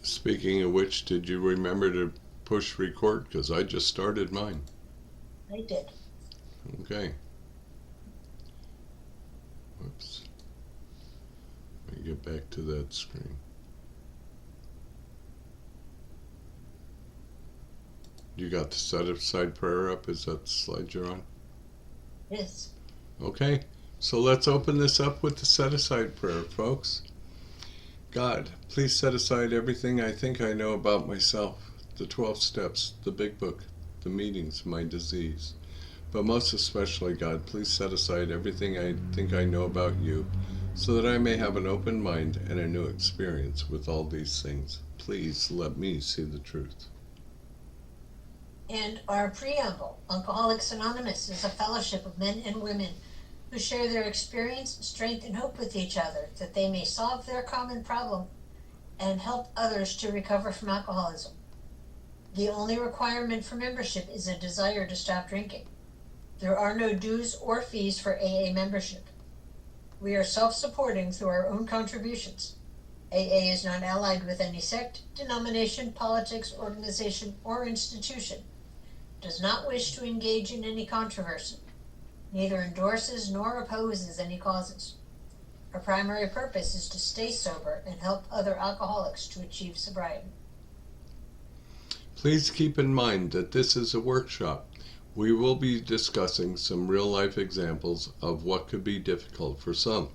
Speaking of which, did you remember to push record? Because I just started mine. I did. Okay. Whoops. Let me get back to that screen. You got the set aside prayer up? Is that the slide you're on? Yes. Okay. So let's open this up with the set aside prayer, folks. God, please set aside everything I think I know about myself, the 12 steps, the big book, the meetings, my disease. But most especially, God, please set aside everything I think I know about you, so that I may have an open mind and a new experience with all these things. Please let me see the truth. And our preamble, Alcoholics Anonymous, is a fellowship of men and women who share their experience, strength, and hope with each other, that they may solve their common problem and help others to recover from alcoholism. The only requirement for membership is a desire to stop drinking. There are no dues or fees for AA membership. We are self-supporting through our own contributions. AA is not allied with any sect, denomination, politics, organization, or institution, does not wish to engage in any controversy, neither endorses nor opposes any causes. Our primary purpose is to stay sober and help other alcoholics to achieve sobriety. Please keep in mind that this is a workshop. We will be discussing some real-life examples of what could be difficult for some.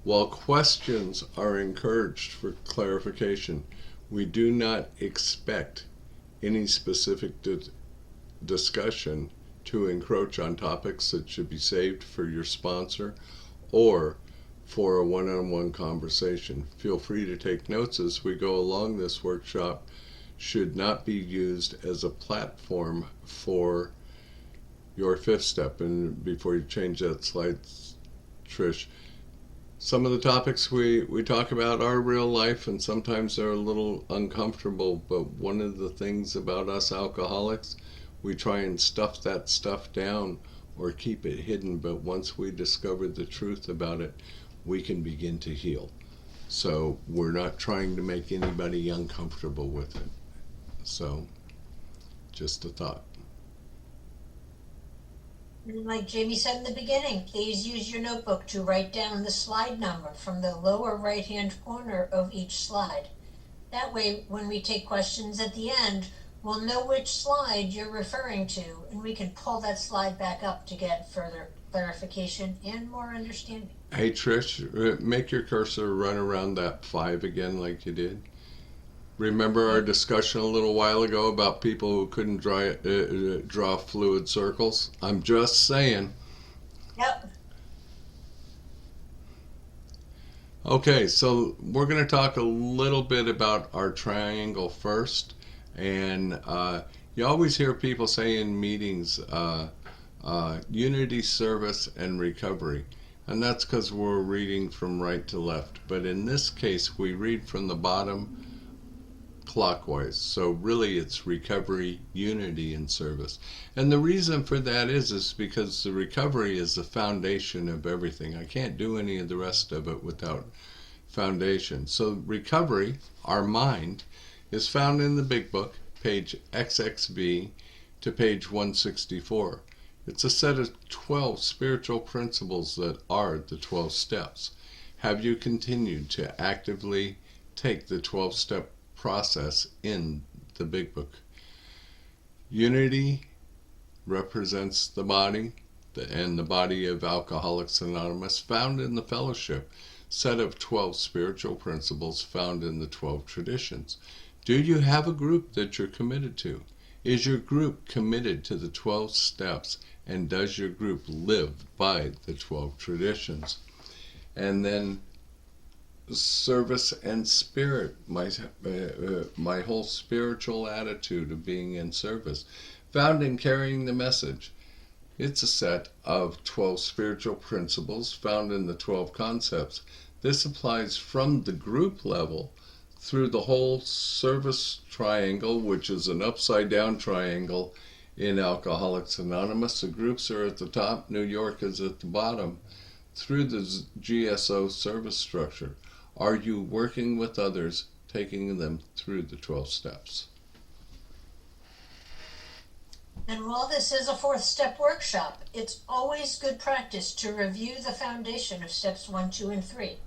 While questions are encouraged for clarification, we do not expect any specific discussion to encroach on topics that should be saved for your sponsor or for a one-on-one conversation. Feel free to take notes as we go along. This workshop should not be used as a platform for your fifth step. And before you change that slide, Trish, some of the topics we talk about are real life, and sometimes they're a little uncomfortable, but one of the things about us alcoholics, we try and stuff that stuff down or keep it hidden, but once we discover the truth about it, we can begin to heal. So we're not trying to make anybody uncomfortable with it. So, just a thought. And like Jamie said in the beginning, please use your notebook to write down the slide number from the lower right-hand corner of each slide. That way, when we take questions at the end, we'll know which slide you're referring to, and we can pull that slide back up to get further clarification and more understanding. Hey Trish, make your cursor run around that 5 again like you did. Remember our discussion a little while ago about people who couldn't draw fluid circles? I'm just saying. Yep. Okay, so we're going to talk a little bit about our triangle first. And you always hear people say in meetings, unity, service, and recovery. And that's because we're reading from right to left. But in this case, we read from the bottom clockwise. So really it's recovery, unity, and service. And the reason for that is because the recovery is the foundation of everything. I can't do any of the rest of it without foundation. So recovery, our mind, is found in the big book, page XXB to page 164. It's a set of 12 spiritual principles that are the 12 steps. Have you continued to actively take the 12-step process in the big book? Unity represents the body, and the body of Alcoholics Anonymous, found in the fellowship, set of 12 spiritual principles found in the 12 traditions. Do you have a group that you're committed to? Is your group committed to the 12 steps, and does your group live by the 12 traditions? And then service and spirit, my whole spiritual attitude of being in service, found in carrying the message. It's a set of 12 spiritual principles found in the 12 concepts. This applies from the group level through the whole service triangle, which is an upside down triangle in Alcoholics Anonymous. The groups are at the top, New York is at the bottom, through the GSO service structure. Are you working with others taking them through the 12 steps. And while this is a 4th step workshop, it's always good practice to review the foundation of steps 1, 2, and 3.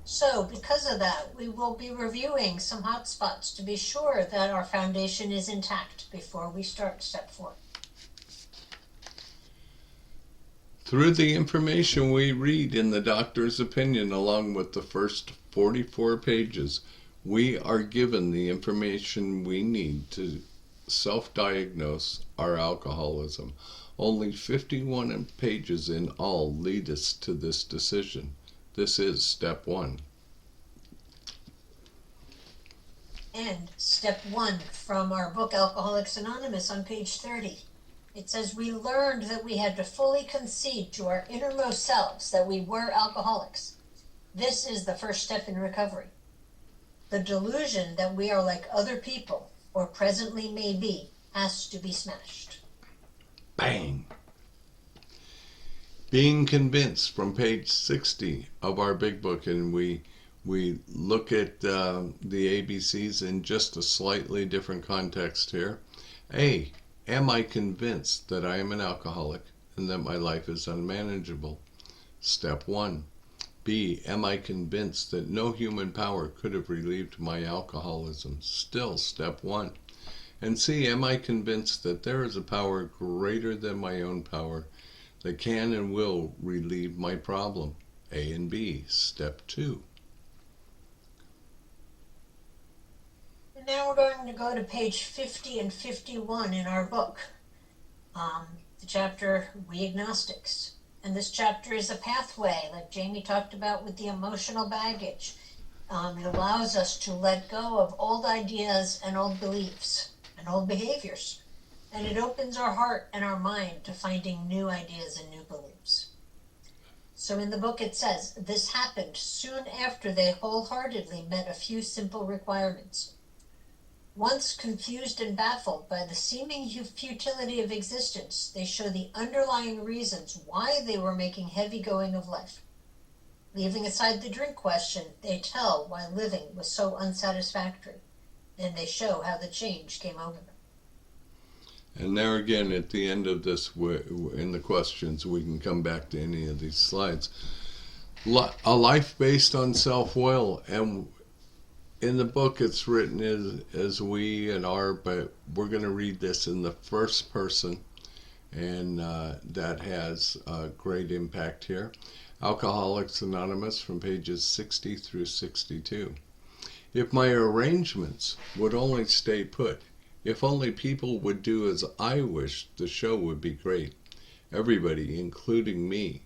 So because of that, we will be reviewing some hot spots to be sure that our foundation is intact before we start step 4. Through the information we read in the doctor's opinion, along with the first 44 pages, we are given the information we need to self-diagnose our alcoholism. Only 51 pages in all lead us to this decision. This is step 1. And step 1 from our book Alcoholics Anonymous on page 30. It says, we learned that we had to fully concede to our innermost selves that we were alcoholics. This is the first step in recovery. The delusion that we are like other people, or presently may be, has to be smashed. Bang! Being convinced from page 60 of our big book, and we look at the ABCs in just a slightly different context here. A, am I convinced that I am an alcoholic and that my life is unmanageable? Step 1. B, am I convinced that no human power could have relieved my alcoholism? Still step 1. And C, am I convinced that there is a power greater than my own power that can and will relieve my problem? A and B, step 2. And now we're going to go to page 50 and 51 in our book, the chapter We Agnostics. And this chapter is a pathway, like Jamie talked about with the emotional baggage. It allows us to let go of old ideas and old beliefs and old behaviors. And it opens our heart and our mind to finding new ideas and new beliefs. So in the book it says, this happened soon after they wholeheartedly met a few simple requirements. Once confused and baffled by the seeming futility of existence, they show the underlying reasons why they were making heavy going of life. Leaving aside the drink question, they tell why living was so unsatisfactory. Then they show how the change came over them. And there again, at the end of this, in the questions, we can come back to any of these slides. A life based on self-will, and in the book it's written as we and our, but we're going to read this in the first person, and that has a great impact here. Alcoholics Anonymous from pages 60 through 62. If my arrangements would only stay put, if only people would do as I wished, the show would be great. Everybody, including me,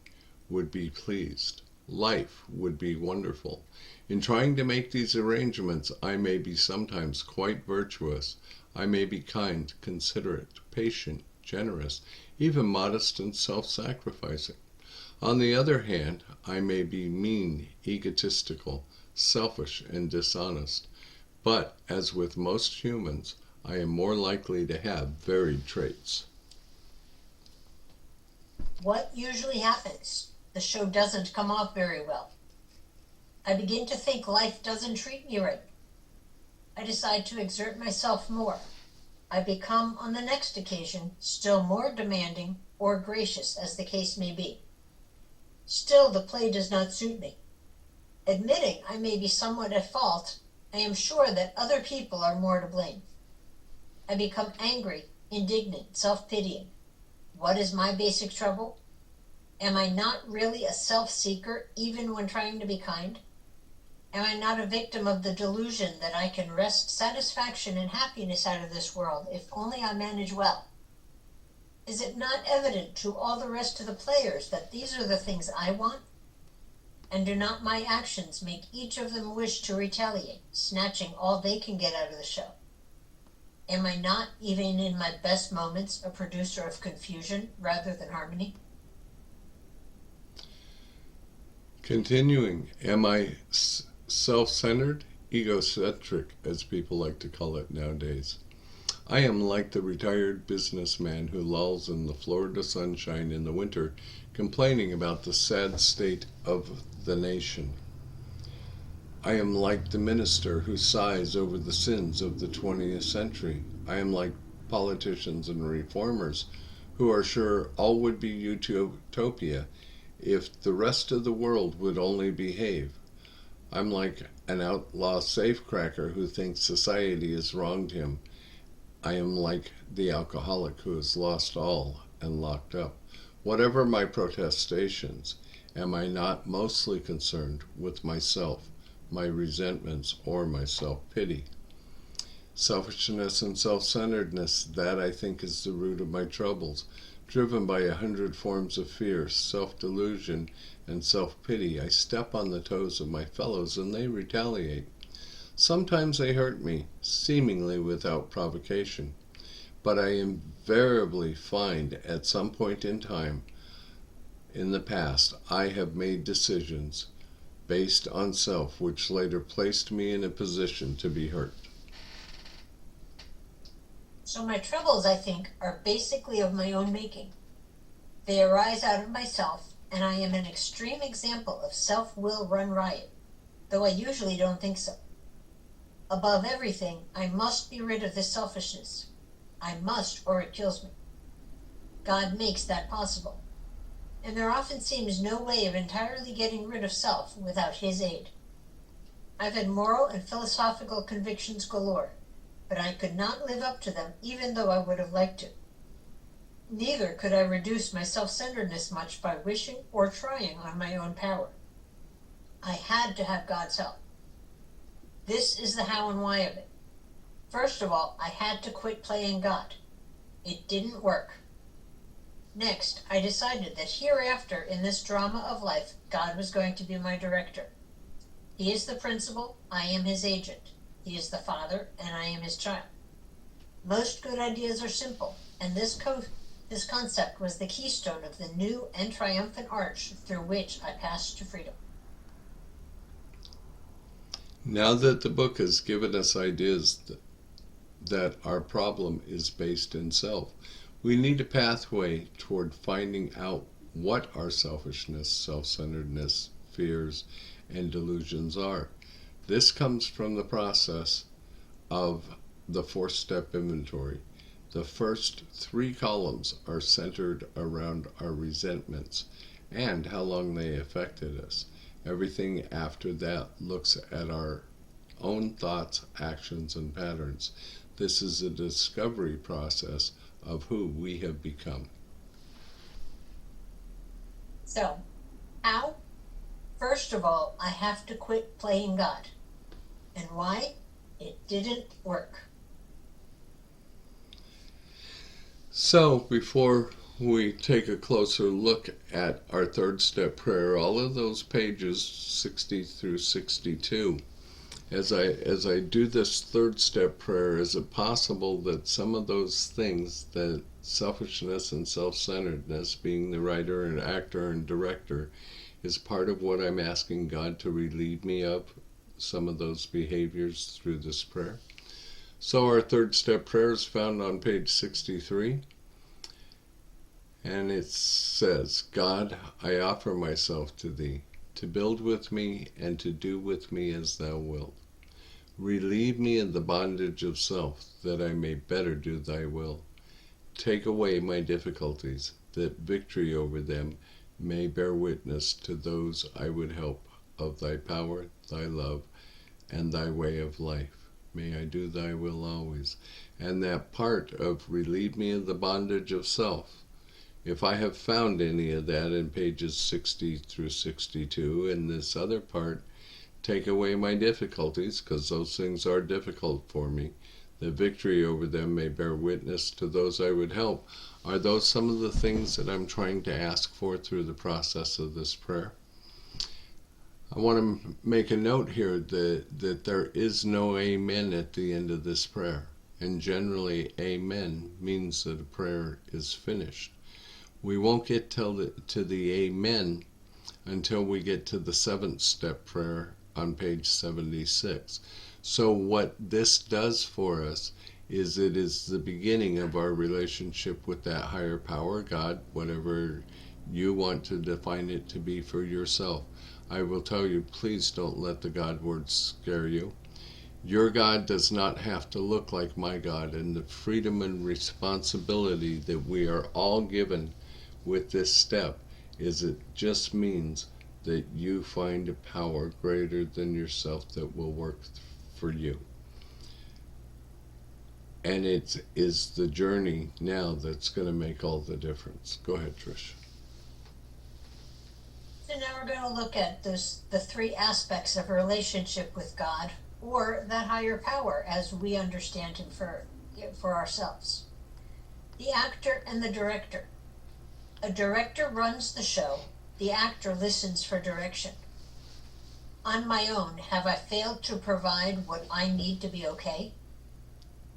would be pleased. Life would be wonderful. In trying to make these arrangements, I may be sometimes quite virtuous. I may be kind, considerate, patient, generous, even modest and self-sacrificing. On the other hand, I may be mean, egotistical, selfish, and dishonest. But, as with most humans, I am more likely to have varied traits. What usually happens? The show doesn't come off very well. I begin to think life doesn't treat me right. I decide to exert myself more. I become, on the next occasion, still more demanding or gracious, as the case may be. Still, the play does not suit me. Admitting I may be somewhat at fault, I am sure that other people are more to blame. I become angry, indignant, self-pitying. What is my basic trouble? Am I not really a self-seeker even when trying to be kind? Am I not a victim of the delusion that I can wrest satisfaction and happiness out of this world if only I manage well? Is it not evident to all the rest of the players that these are the things I want? And do not my actions make each of them wish to retaliate, snatching all they can get out of the show? Am I not, even in my best moments, a producer of confusion rather than harmony? Continuing, am I self-centered, egocentric, as people like to call it nowadays? I am like the retired businessman who lolls in the Florida sunshine in the winter, complaining about the sad state of the nation. I am like the minister who sighs over the sins of the 20th century. I am like politicians and reformers who are sure all would be utopia if the rest of the world would only behave. I'm like an outlaw safecracker who thinks society has wronged him. I am like the alcoholic who has lost all and locked up. Whatever my protestations, am I not mostly concerned with myself, my resentments, or my self-pity? Selfishness and self-centeredness, that I think is the root of my troubles. Driven by 100 forms of fear, self-delusion, and self-pity, I step on the toes of my fellows and they retaliate. Sometimes they hurt me, seemingly without provocation, but I invariably find at some point in time in the past I have made decisions based on self which later placed me in a position to be hurt. So my troubles, I think, are basically of my own making. They arise out of myself, and I am an extreme example of self-will run riot, though I usually don't think so. Above everything, I must be rid of this selfishness. I must, or it kills me. God makes that possible. And there often seems no way of entirely getting rid of self without His aid. I've had moral and philosophical convictions galore, but I could not live up to them even though I would have liked to. Neither could I reduce my self-centeredness much by wishing or trying on my own power. I had to have God's help. This is the how and why of it. First of all, I had to quit playing God. It didn't work. Next, I decided that hereafter in this drama of life, God was going to be my director. He is the principal, I am his agent. He is the father, and I am his child. Most good ideas are simple, and this concept was the keystone of the new and triumphant arch through which I passed to freedom. Now that the book has given us ideas that our problem is based in self, we need a pathway toward finding out what our selfishness, self-centeredness, fears, and delusions are. This comes from the process of the 4-step inventory. The first 3 columns are centered around our resentments and how long they affected us. Everything after that looks at our own thoughts, actions, and patterns. This is a discovery process of who we have become. So, how? First of all, I have to quit playing God. And why? It didn't work. So, before we take a closer look at our 3rd step prayer, all of those pages 60 through 62, as I do this 3rd step prayer, is it possible that some of those things, that selfishness and self-centeredness, being the writer and actor and director, is part of what I'm asking God to relieve me of, some of those behaviors through this prayer? So our 3rd step prayer is found on page 63, and it says, God, I offer myself to Thee, to build with me and to do with me as Thou wilt. Relieve me of the bondage of self, that I may better do Thy will. Take away my difficulties, that victory over them may bear witness to those I would help of Thy power, Thy love, and Thy way of life. May I do Thy will always. And that part of relieve me of the bondage of self, if I have found any of that in pages 60 through 62, and this other part, take away my difficulties, because those things are difficult for me, the victory over them may bear witness to those I would help. Are those some of the things that I'm trying to ask for through the process of this prayer? I want to make a note here that there is no amen at the end of this prayer. And generally, amen means that a prayer is finished. We won't get to the amen until we get to the 7th step prayer on page 76. So what this does for us is it is the beginning of our relationship with that higher power, God, whatever you want to define it to be for yourself. I will tell you, please don't let the God words scare you. Your God does not have to look like my God, and the freedom and responsibility that we are all given with this step is it just means that you find a power greater than yourself that will work for you. And it is the journey now that's going to make all the difference. Go ahead, Trish. So now we're going to look at the three aspects of a relationship with God, or that higher power as we understand him for ourselves. The actor and the director. A director runs the show. The actor listens for direction. On my own, have I failed to provide what I need to be okay?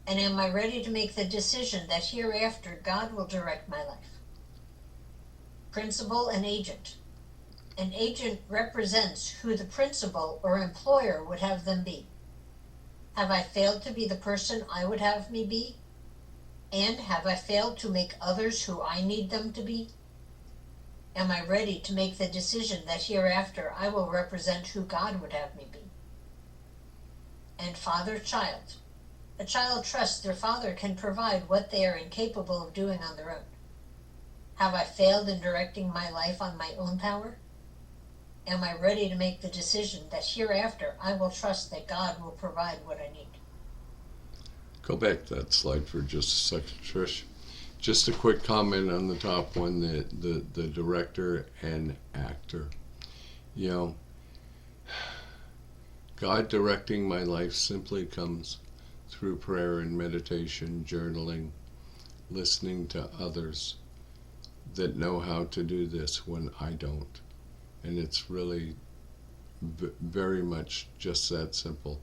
And am I ready to make the decision that hereafter God will direct my life? Principal and agent. An agent represents who the principal or employer would have them be. Have I failed to be the person I would have me be? And have I failed to make others who I need them to be? Am I ready to make the decision that hereafter I will represent who God would have me be? And father-child. A child trusts their father can provide what they are incapable of doing on their own. Have I failed in directing my life on my own power? Am I ready to make the decision that hereafter I will trust that God will provide what I need? Go back to that slide for just a second, Trish. Just a quick comment on the top one, the director and actor. You know, God directing my life simply comes through prayer and meditation, journaling, listening to others that know how to do this when I don't. And it's really very much just that simple.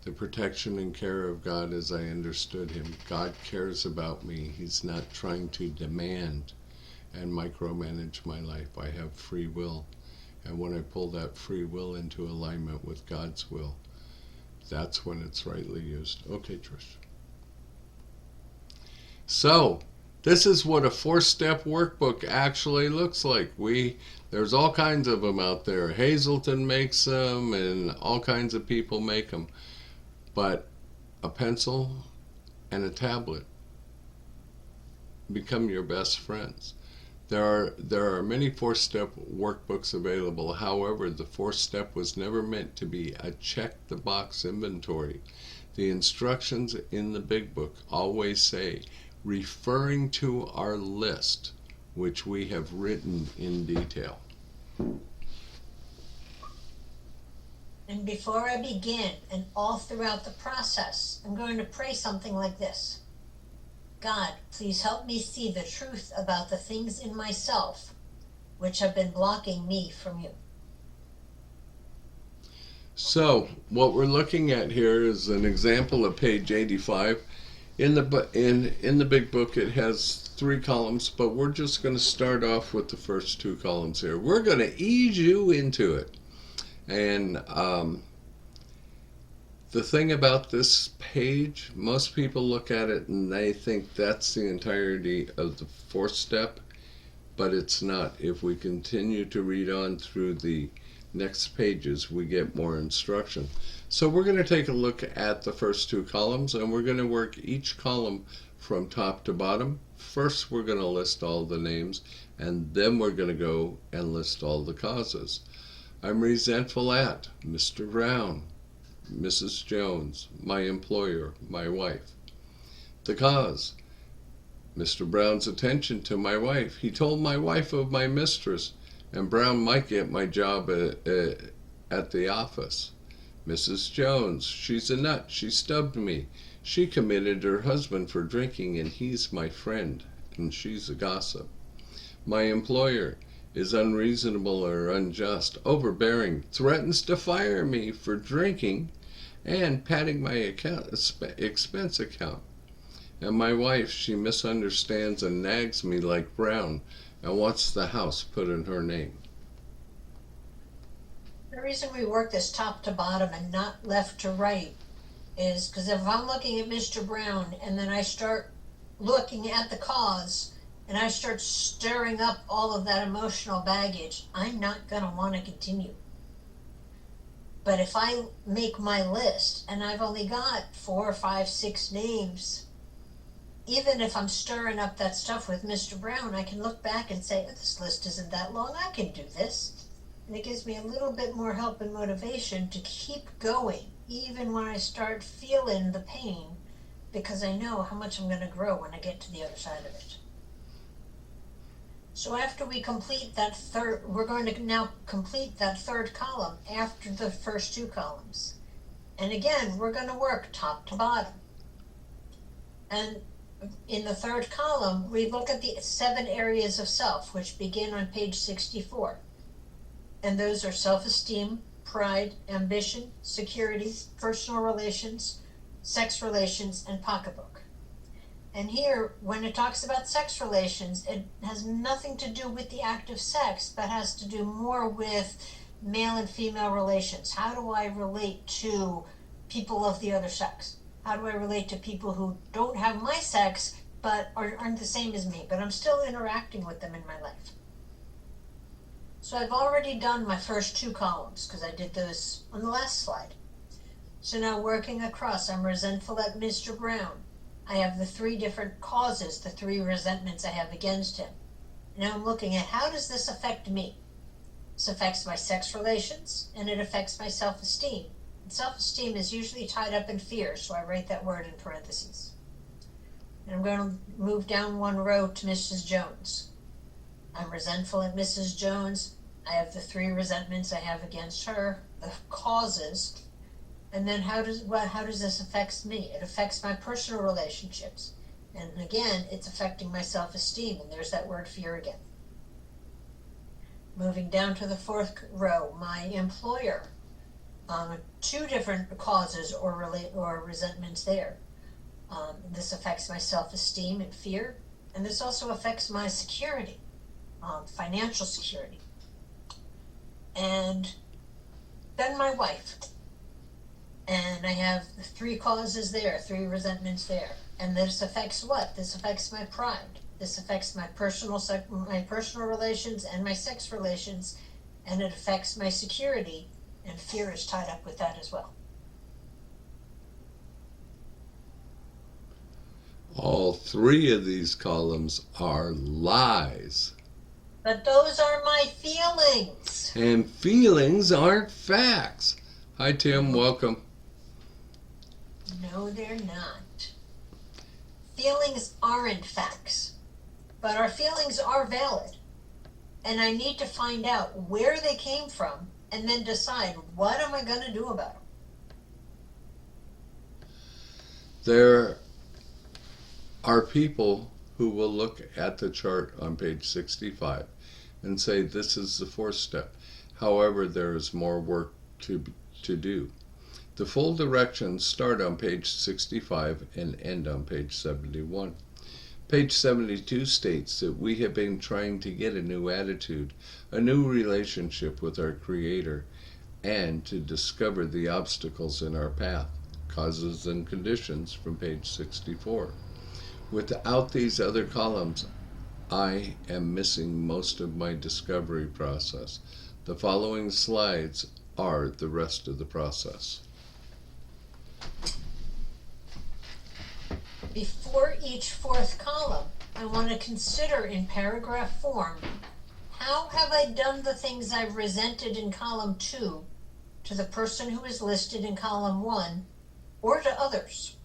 The protection and care of God as I understood him. God cares about me. He's not trying to demand and micromanage my life. I have free will. And when I pull that free will into alignment with God's will, that's when it's rightly used. Okay, Trish. So, this is what a 4-step workbook actually looks like. There's all kinds of them out there. Hazelton makes them, and all kinds of people make them. But a pencil and a tablet become your best friends. There are many 4-step workbooks available. However, the 4-step was never meant to be a check-the-box inventory. The instructions in the big book always say, referring to our list, which we have written in detail. And before I begin, and all throughout the process, I'm going to pray something like this. God, please help me see the truth about the things in myself which have been blocking me from you. So, what we're looking at here is an example of page 85. In the big book, it has 3 columns, but we're just going to start off with the first 2 columns here. We're going to ease you into it. And the thing about this page, most people look at it and they think that's the entirety of the 4th step, but it's not. If we continue to read on through the next pages, we get more instruction. So we're going to take a look at the first 2 columns, and we're going to work each column from top to bottom. First, we're going to list all the names, and then we're going to go and list all the causes. I'm resentful at Mr. Brown, Mrs. Jones, my employer, my wife. The cause, Mr. Brown's attention to my wife. He told my wife of my mistress, and Brown might get my job at the office. Mrs. Jones, she's a nut. She stubbed me. She committed her husband for drinking, and he's my friend, and she's a gossip. My employer is unreasonable or unjust, overbearing, threatens to fire me for drinking, and padding my expense account. And my wife, she misunderstands and nags me like Brown and wants the house put in her name. The reason we work this top to bottom and not left to right is because if I'm looking at Mr. Brown and then I start looking at the cause and I start stirring up all of that emotional baggage, I'm not going to want to continue. But if I make my list and I've only got 4, 5, 6 names, even if I'm stirring up that stuff with Mr. Brown, I can look back and say, oh, this list isn't that long, I can do this. And it gives me a little bit more help and motivation to keep going, even when I start feeling the pain, because I know how much I'm going to grow when I get to the other side of it. So after we complete that we're going to now complete that third column after the first 2 columns. And again, we're going to work top to bottom. And in the third column, we look at the 7 areas of self, which begin on page 64. And those are self-esteem, pride, ambition, security, personal relations, sex relations, and pocketbook. And here, when it talks about sex relations, it has nothing to do with the act of sex, but has to do more with male and female relations. How do I relate to people of the other sex? How do I relate to people who don't have my sex, but aren't the same as me, but I'm still interacting with them in my life? So I've already done my first 2 columns, because I did those on the last slide. So now working across, I'm resentful at Mr. Brown. I have the 3 different causes, the 3 resentments I have against him. Now I'm looking at, how does this affect me? This affects my sex relations, and it affects my self-esteem. And self-esteem is usually tied up in fear, so I write that word in parentheses. And I'm going to move down 1 row to Mrs. Jones. I'm resentful at Mrs. Jones. I have the 3 resentments I have against her, the causes. And then how does this affect me? It affects my personal relationships. And again, it's affecting my self-esteem, and there's that word fear again. Moving down to the 4th row, my employer. 2 different causes or resentments there. This affects my self-esteem and fear, and this also affects my security, financial security. And then my wife. And I have 3 causes there, 3 resentments there. And this affects what? This affects my pride. This affects my personal relations and my sex relations, and it affects my security, and fear is tied up with that as well. All 3 of these columns are lies. But those are my feelings. And feelings aren't facts. Hi, Tim. Welcome. No, they're not. Feelings aren't facts, but our feelings are valid. And I need to find out where they came from and then decide, what am I going to do about them? There are people who will look at the chart on page 65 and say this is the 4th step. However, there is more work to do. The full directions start on page 65 and end on page 71. Page 72 states that we have been trying to get a new attitude, a new relationship with our Creator, and to discover the obstacles in our path, causes and conditions from page 64. Without these other columns, I am missing most of my discovery process. The following slides are the rest of the process. Before each 4th column, I want to consider in paragraph form, how have I done the things I've resented in column 2 to the person who is listed in column 1 or to others?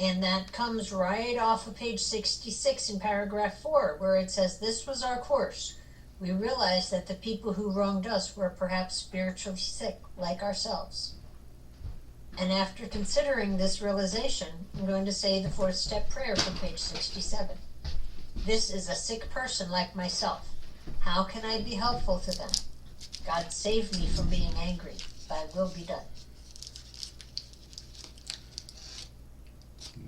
And that comes right off of page 66 in paragraph 4, where it says, this was our course. We realized that the people who wronged us were perhaps spiritually sick, like ourselves. And after considering this realization, I'm going to say the 4th step prayer from page 67. This is a sick person like myself. How can I be helpful to them? God save me from being angry. Thy will be done.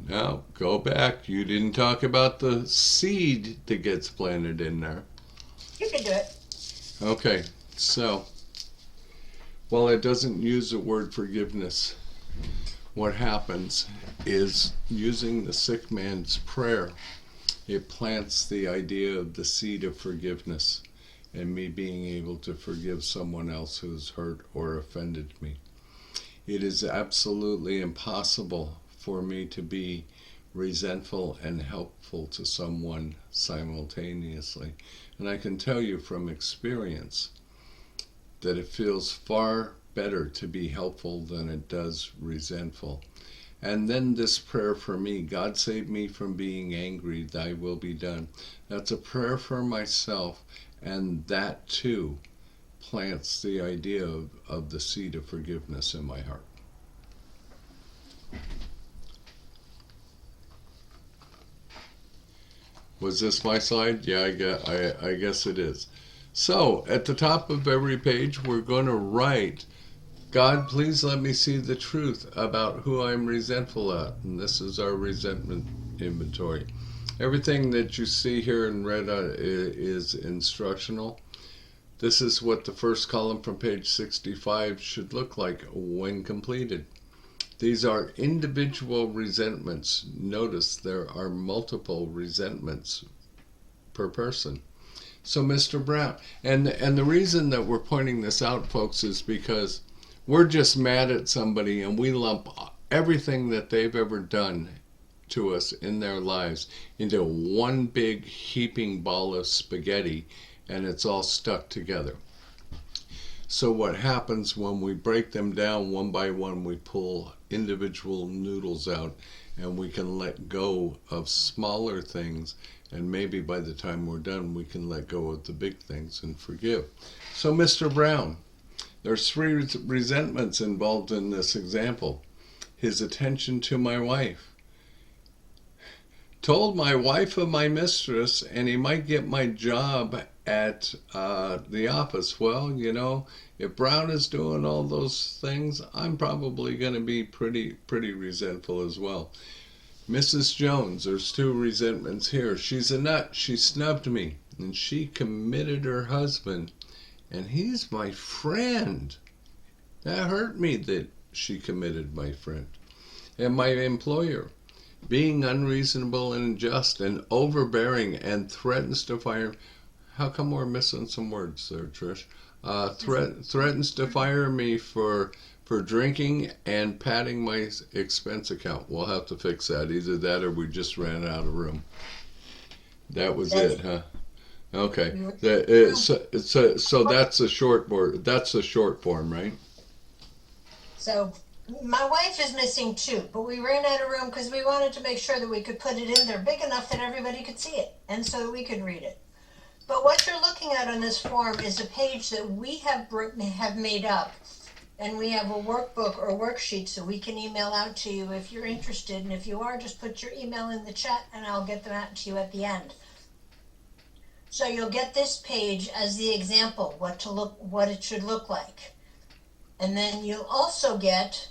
Now, go back. You didn't talk about the seed that gets planted in there. You can do it. Okay, so, while it doesn't use the word forgiveness, what happens is, using the sick man's prayer, It plants the idea of the seed of forgiveness and me being able to forgive someone else who's hurt or offended me. It is absolutely impossible for me to be resentful and helpful to someone simultaneously. And I can tell you from experience that it feels far better to be helpful than it does resentful. And then this prayer for me, God save me from being angry, thy will be done. That's a prayer for myself, and that too plants the idea of the seed of forgiveness in my heart. Was this my slide? Yeah, I guess it is. So, at the top of every page, we're going to write, God, please let me see the truth about who I'm resentful at. And this is our resentment inventory. Everything that you see here in red is instructional. This is what the first column from page 65 should look like when completed. These are individual resentments. Notice there are multiple resentments per person. So Mr. Brown, and the reason that we're pointing this out, folks, is because we're just mad at somebody and we lump everything that they've ever done to us in their lives into one big heaping ball of spaghetti, and it's all stuck together. So what happens when we break them down one by one, we pull individual noodles out and we can let go of smaller things, and maybe by the time we're done we can let go of the big things and forgive. So Mr. Brown, there's 3 resentments involved in this example. His attention to my wife. Told my wife of my mistress, and he might get my job at the office. Well, you know, if Brown is doing all those things, I'm probably going to be pretty resentful as well. Mrs. Jones, there's 2 resentments here. She's a nut. She snubbed me, and she committed her husband, and he's my friend. That hurt me that she committed my friend. And my employer, being unreasonable and unjust and overbearing and threatens to fire. How come we're missing some words there, Trish? Threatens to fire me for drinking and padding my expense account. We'll have to fix that. Either that or we just ran out of room. That was it, huh? Okay. So that's a short word. That's a short form, right? So my wife is missing 2, but we ran out of room because we wanted to make sure that we could put it in there big enough that everybody could see it and so that we could read it. But what you're looking at on this form is a page that we have made up, and we have a workbook or worksheet so we can email out to you if you're interested. And if you are, just put your email in the chat and I'll get them out to you at the end. So you'll get this page as the example, what it should look like. And then you'll also get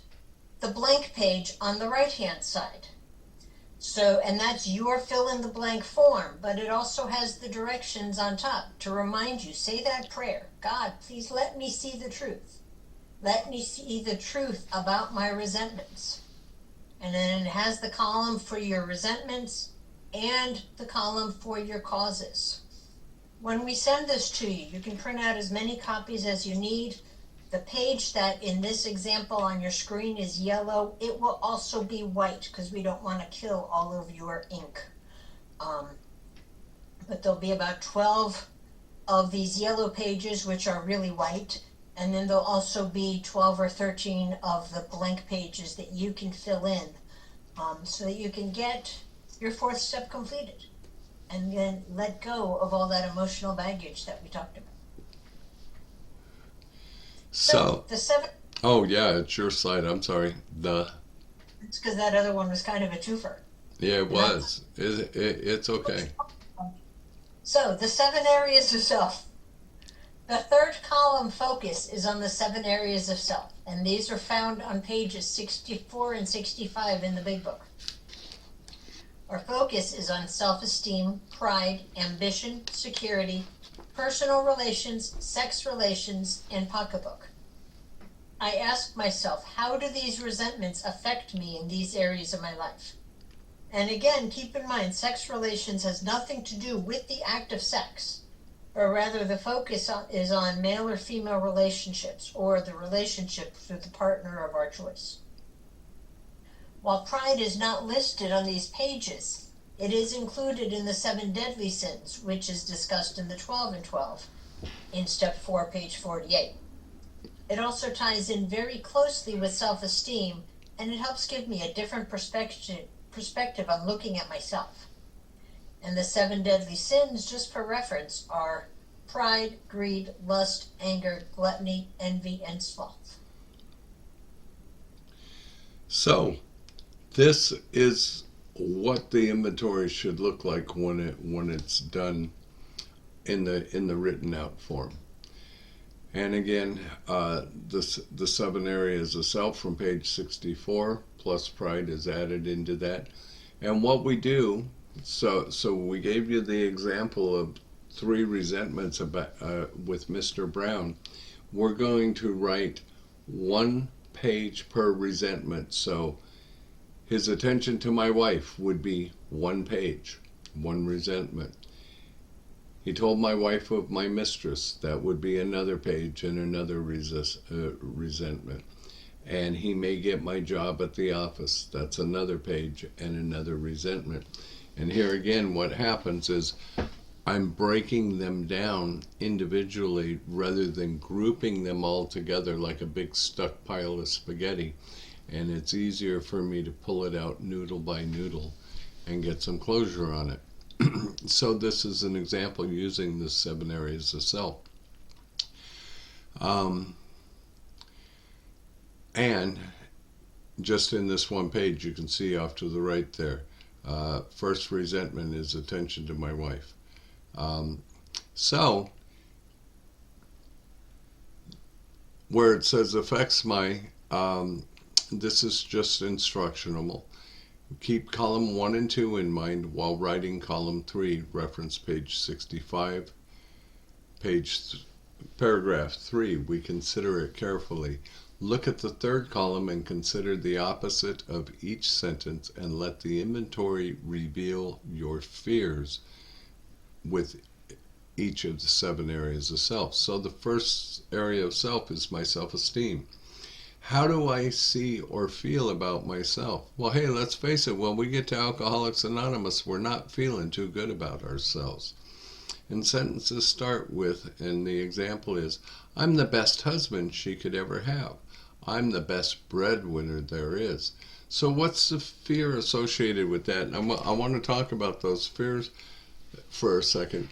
the blank page on the right-hand side. So, and that's your fill in the blank form, but it also has the directions on top to remind you, say that prayer. God, please let me see the truth. Let me see the truth about my resentments. And then it has the column for your resentments and the column for your causes. When we send this to you, you can print out as many copies as you need. The page that in this example on your screen is yellow. It will also be white because we don't want to kill all of your ink. But there'll be about 12 of these yellow pages which are really white, and then there'll also be 12 or 13 of the blank pages that you can fill in so that you can get your 4th step completed and then let go of all that emotional baggage that we talked about. So the 7. Oh yeah, it's your slide. I'm sorry. It's because that other one was kind of a twofer. Yeah, it was. It's okay. So the 7 areas of self. The 3rd column, focus, is on the 7 areas of self, and these are found on pages 64 and 65 in the big book. Our focus is on self-esteem, pride, ambition, security, personal relations, sex relations, and pocketbook. I ask myself, how do these resentments affect me in these areas of my life? And again, keep in mind, sex relations has nothing to do with the act of sex, but rather the focus is on male or female relationships, or the relationship with the partner of our choice. While pride is not listed on these pages, it is included in the 7 deadly sins, which is discussed in the 12 and 12 in step 4, page 48. It also ties in very closely with self-esteem, and it helps give me a different perspective on looking at myself. And the 7 deadly sins, just for reference, are pride, greed, lust, anger, gluttony, envy, and sloth. So, this is what the inventory should look like when it's done in the written out form. And again, the 7 areas of self from page 64 plus pride is added into that. And what we do, so we gave you the example of 3 resentments about, with Mr. Brown. We're going to write 1 page per resentment. So his attention to my wife would be 1 page, 1 resentment. He told my wife of my mistress, that would be another page and another resentment. And he may get my job at the office, that's another page and another resentment. And here again, what happens is I'm breaking them down individually rather than grouping them all together like a big stuck pile of spaghetti. And it's easier for me to pull it out noodle by noodle and get some closure on it. So this is an example using the 7 areas of self. And just in this 1 page, you can see off to the right there, first resentment is attention to my wife. So where it says affects my, this is just instructional. Keep column 1 and 2 in mind while writing column 3, reference page 65, paragraph 3. We consider it carefully. Look at the 3rd column and consider the opposite of each sentence and let the inventory reveal your fears with each of the 7 areas of self. So the first area of self is my self-esteem. How do I see or feel about myself? Well, hey, let's face it, when we get to Alcoholics Anonymous, we're not feeling too good about ourselves. And sentences start with, and the example is, I'm the best husband she could ever have. I'm the best breadwinner there is. So what's the fear associated with that? And I want to talk about those fears for a second,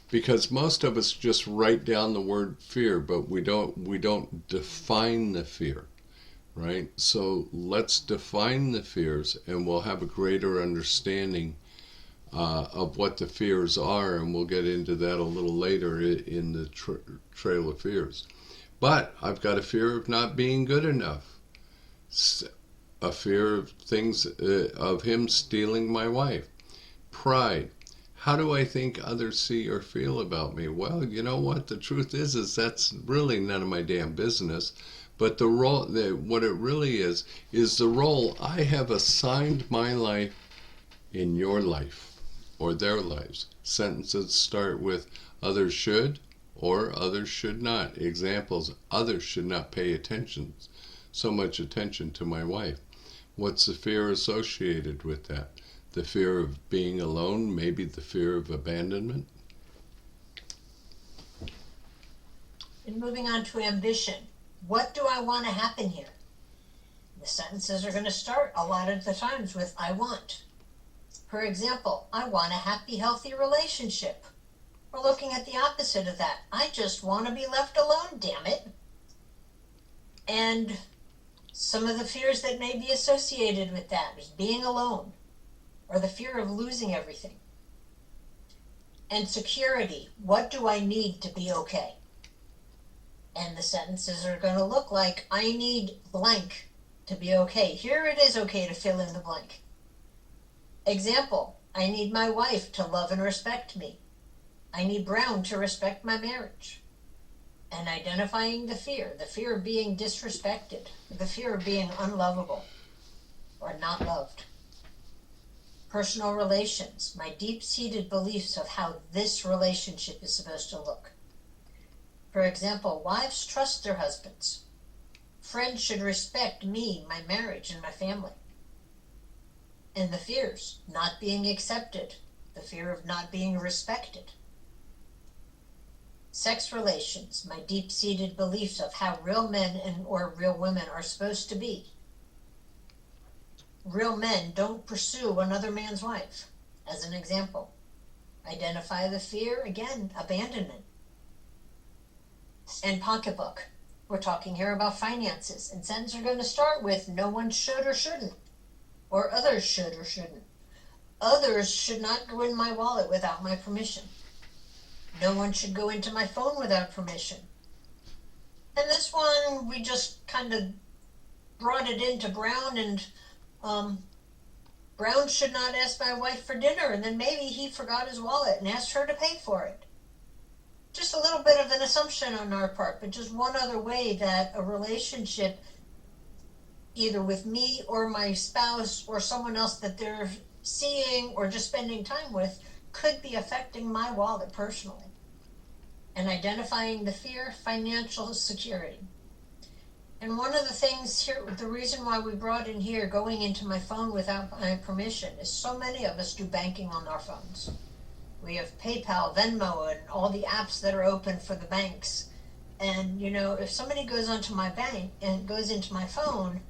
because most of us just write down the word fear, but we don't define the fear. Right? So let's define the fears and we'll have a greater understanding of what the fears are, and we'll get into that a little later in the trail of fears. But I've got a fear of not being good enough, a fear of things, of him stealing my wife. Pride. How do I think others see or feel about me? Well, you know what? The truth is that's really none of my damn business. But the role, what it really is the role I have assigned my life in your life or their lives. Sentences start with others should or others should not. Examples, others should not pay so much attention to my wife. What's the fear associated with that? The fear of being alone, maybe the fear of abandonment. And moving on to ambition. What do I want to happen here? The sentences are going to start a lot of the times with I want. For example, I want a happy, healthy relationship. We're looking at the opposite of that. I just want to be left alone, damn it. And some of the fears that may be associated with that is being alone, or the fear of losing everything. And security. What do I need to be okay? And the sentences are going to look like, I need blank to be okay. Here it is okay to fill in the blank. Example, I need my wife to love and respect me. I need Brown to respect my marriage. And identifying the fear of being disrespected, the fear of being unlovable or not loved. Personal relations, my deep-seated beliefs of how this relationship is supposed to look. For example, wives trust their husbands. Friends should respect me, my marriage, and my family. And the fears, not being accepted, the fear of not being respected. Sex relations, my deep-seated beliefs of how real men or real women are supposed to be. Real men don't pursue another man's wife, as an example. Identify the fear, again, abandonment. And pocketbook. We're talking here about finances, and sentences are going to start with no one should or shouldn't, or others should or shouldn't. Others should not go in my wallet without my permission. No one should go into my phone without permission. And this one, we just kind of brought it into Brown, and Brown should not ask my wife for dinner, and then maybe he forgot his wallet and asked her to pay for it. Just a little bit of an assumption on our part, but just one other way that a relationship, either with me or my spouse or someone else that they're seeing or just spending time with, could be affecting my wallet personally. And identifying the fear, financial security. And one of the things here, the reason why we brought in here going into my phone without my permission is so many of us do banking on our phones. We have PayPal, Venmo, and all the apps that are open for the banks. And, you know, if somebody goes onto my bank and goes into my phone,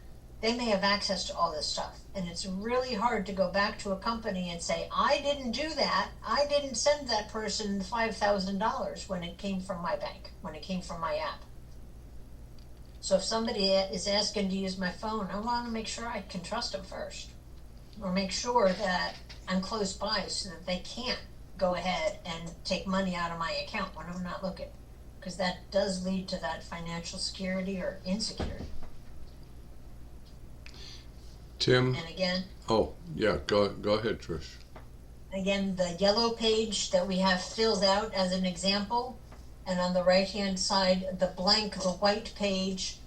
they may have access to all this stuff. And it's really hard to go back to a company and say, I didn't do that. I didn't send that person $5,000 when it came from my bank, when it came from my app. So if somebody is asking to use my phone, I want to make sure I can trust them first. Or make sure that I'm close by so that they can't go ahead and take money out of my account when I'm not looking. Because that does lead to that financial security or insecurity. Tim? And again, oh, yeah, go ahead, Trish. Again, the yellow page that we have filled out as an example, and on the right-hand side, the blank, the white page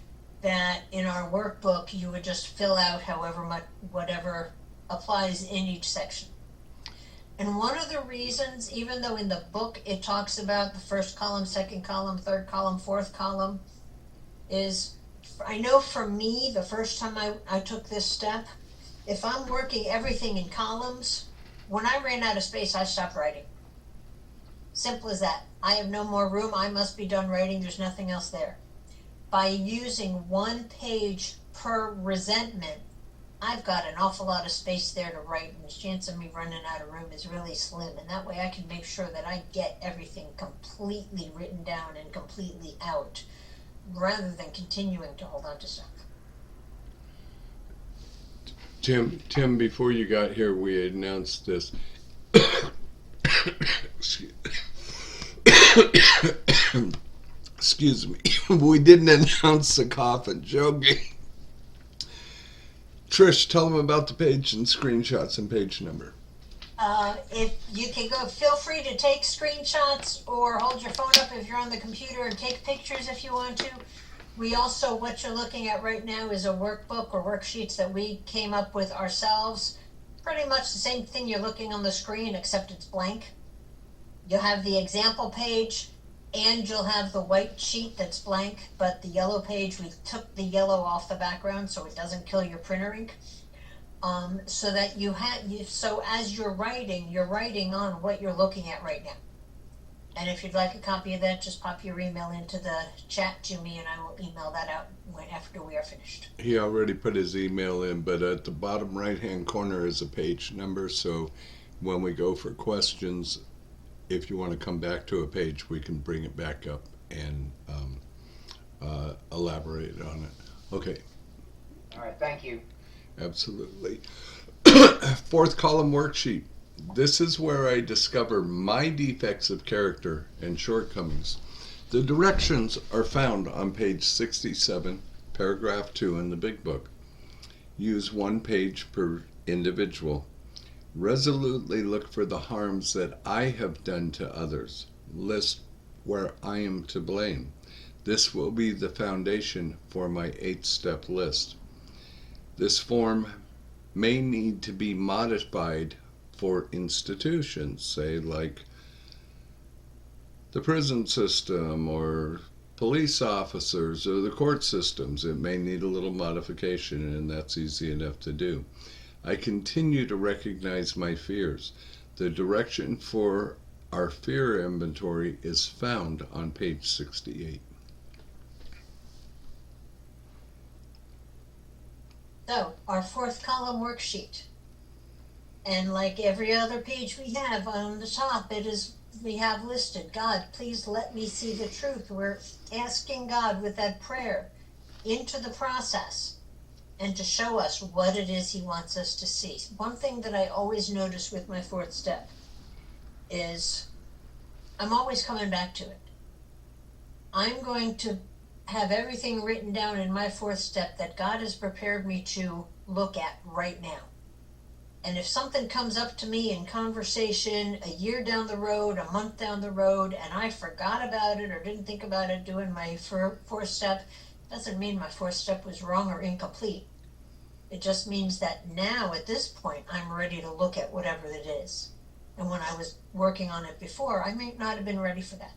that in our workbook you would just fill out however much, whatever applies in each section. And one of the reasons, even though in the book it talks about the first column, second column, third column, fourth column, is I know for me, the first time I took this step, if I'm working everything in columns, when I ran out of space, I stopped writing. Simple as that. I have no more room. I must be done writing. There's nothing else there. By using one page per resentment, I've got an awful lot of space there to write, and the chance of me running out of room is really slim. And that way I can make sure that I get everything completely written down and completely out, rather than continuing to hold on to stuff. Tim, before you got here, we announced this. Excuse me. We didn't announce the cough and joking. Trish, tell them about the page and screenshots and page number. If you can go, feel free to take screenshots or hold your phone up if you're on the computer and take pictures if you want to. We also, what you're looking at right now is a workbook or worksheets that we came up with ourselves. Pretty much the same thing you're looking on the screen, except it's blank. You'll have the example page, and you'll have the white sheet that's blank, but the yellow page, we took the yellow off the background so it doesn't kill your printer ink. So that so as you're writing on what you're looking at right now. And if you'd like a copy of that, just pop your email into the chat to me and I will email that out after we are finished. He already put his email in, but at the bottom right-hand corner is a page number, so when we go for questions, if you want to come back to a page, we can bring it back up and elaborate on it. Okay. All right, thank you. Absolutely. Fourth column worksheet. This is where I discover my defects of character and shortcomings. The directions are found on page 67, paragraph 2 in the big book. Use one page per individual. Resolutely look for the harms that I have done to others. List where I am to blame. This will be the foundation for my 8-step list. This form may need to be modified for institutions, say like the prison system or police officers or the court systems. It may need a little modification, and that's easy enough to do. I continue to recognize my fears. The direction for our fear inventory is found on page 68. So, our fourth column worksheet. And like every other page we have on the top, we have listed, God, please let me see the truth. We're asking God with that prayer into the process and to show us what it is he wants us to see. One thing that I always notice with my fourth step is I'm always coming back to it. I'm going to have everything written down in my fourth step that God has prepared me to look at right now. And if something comes up to me in conversation a year down the road, a month down the road, and I forgot about it or didn't think about it doing my fourth step, doesn't mean my fourth step was wrong or incomplete. It just means that now at this point I'm ready to look at whatever it is. And when I was working on it before, I may not have been ready for that.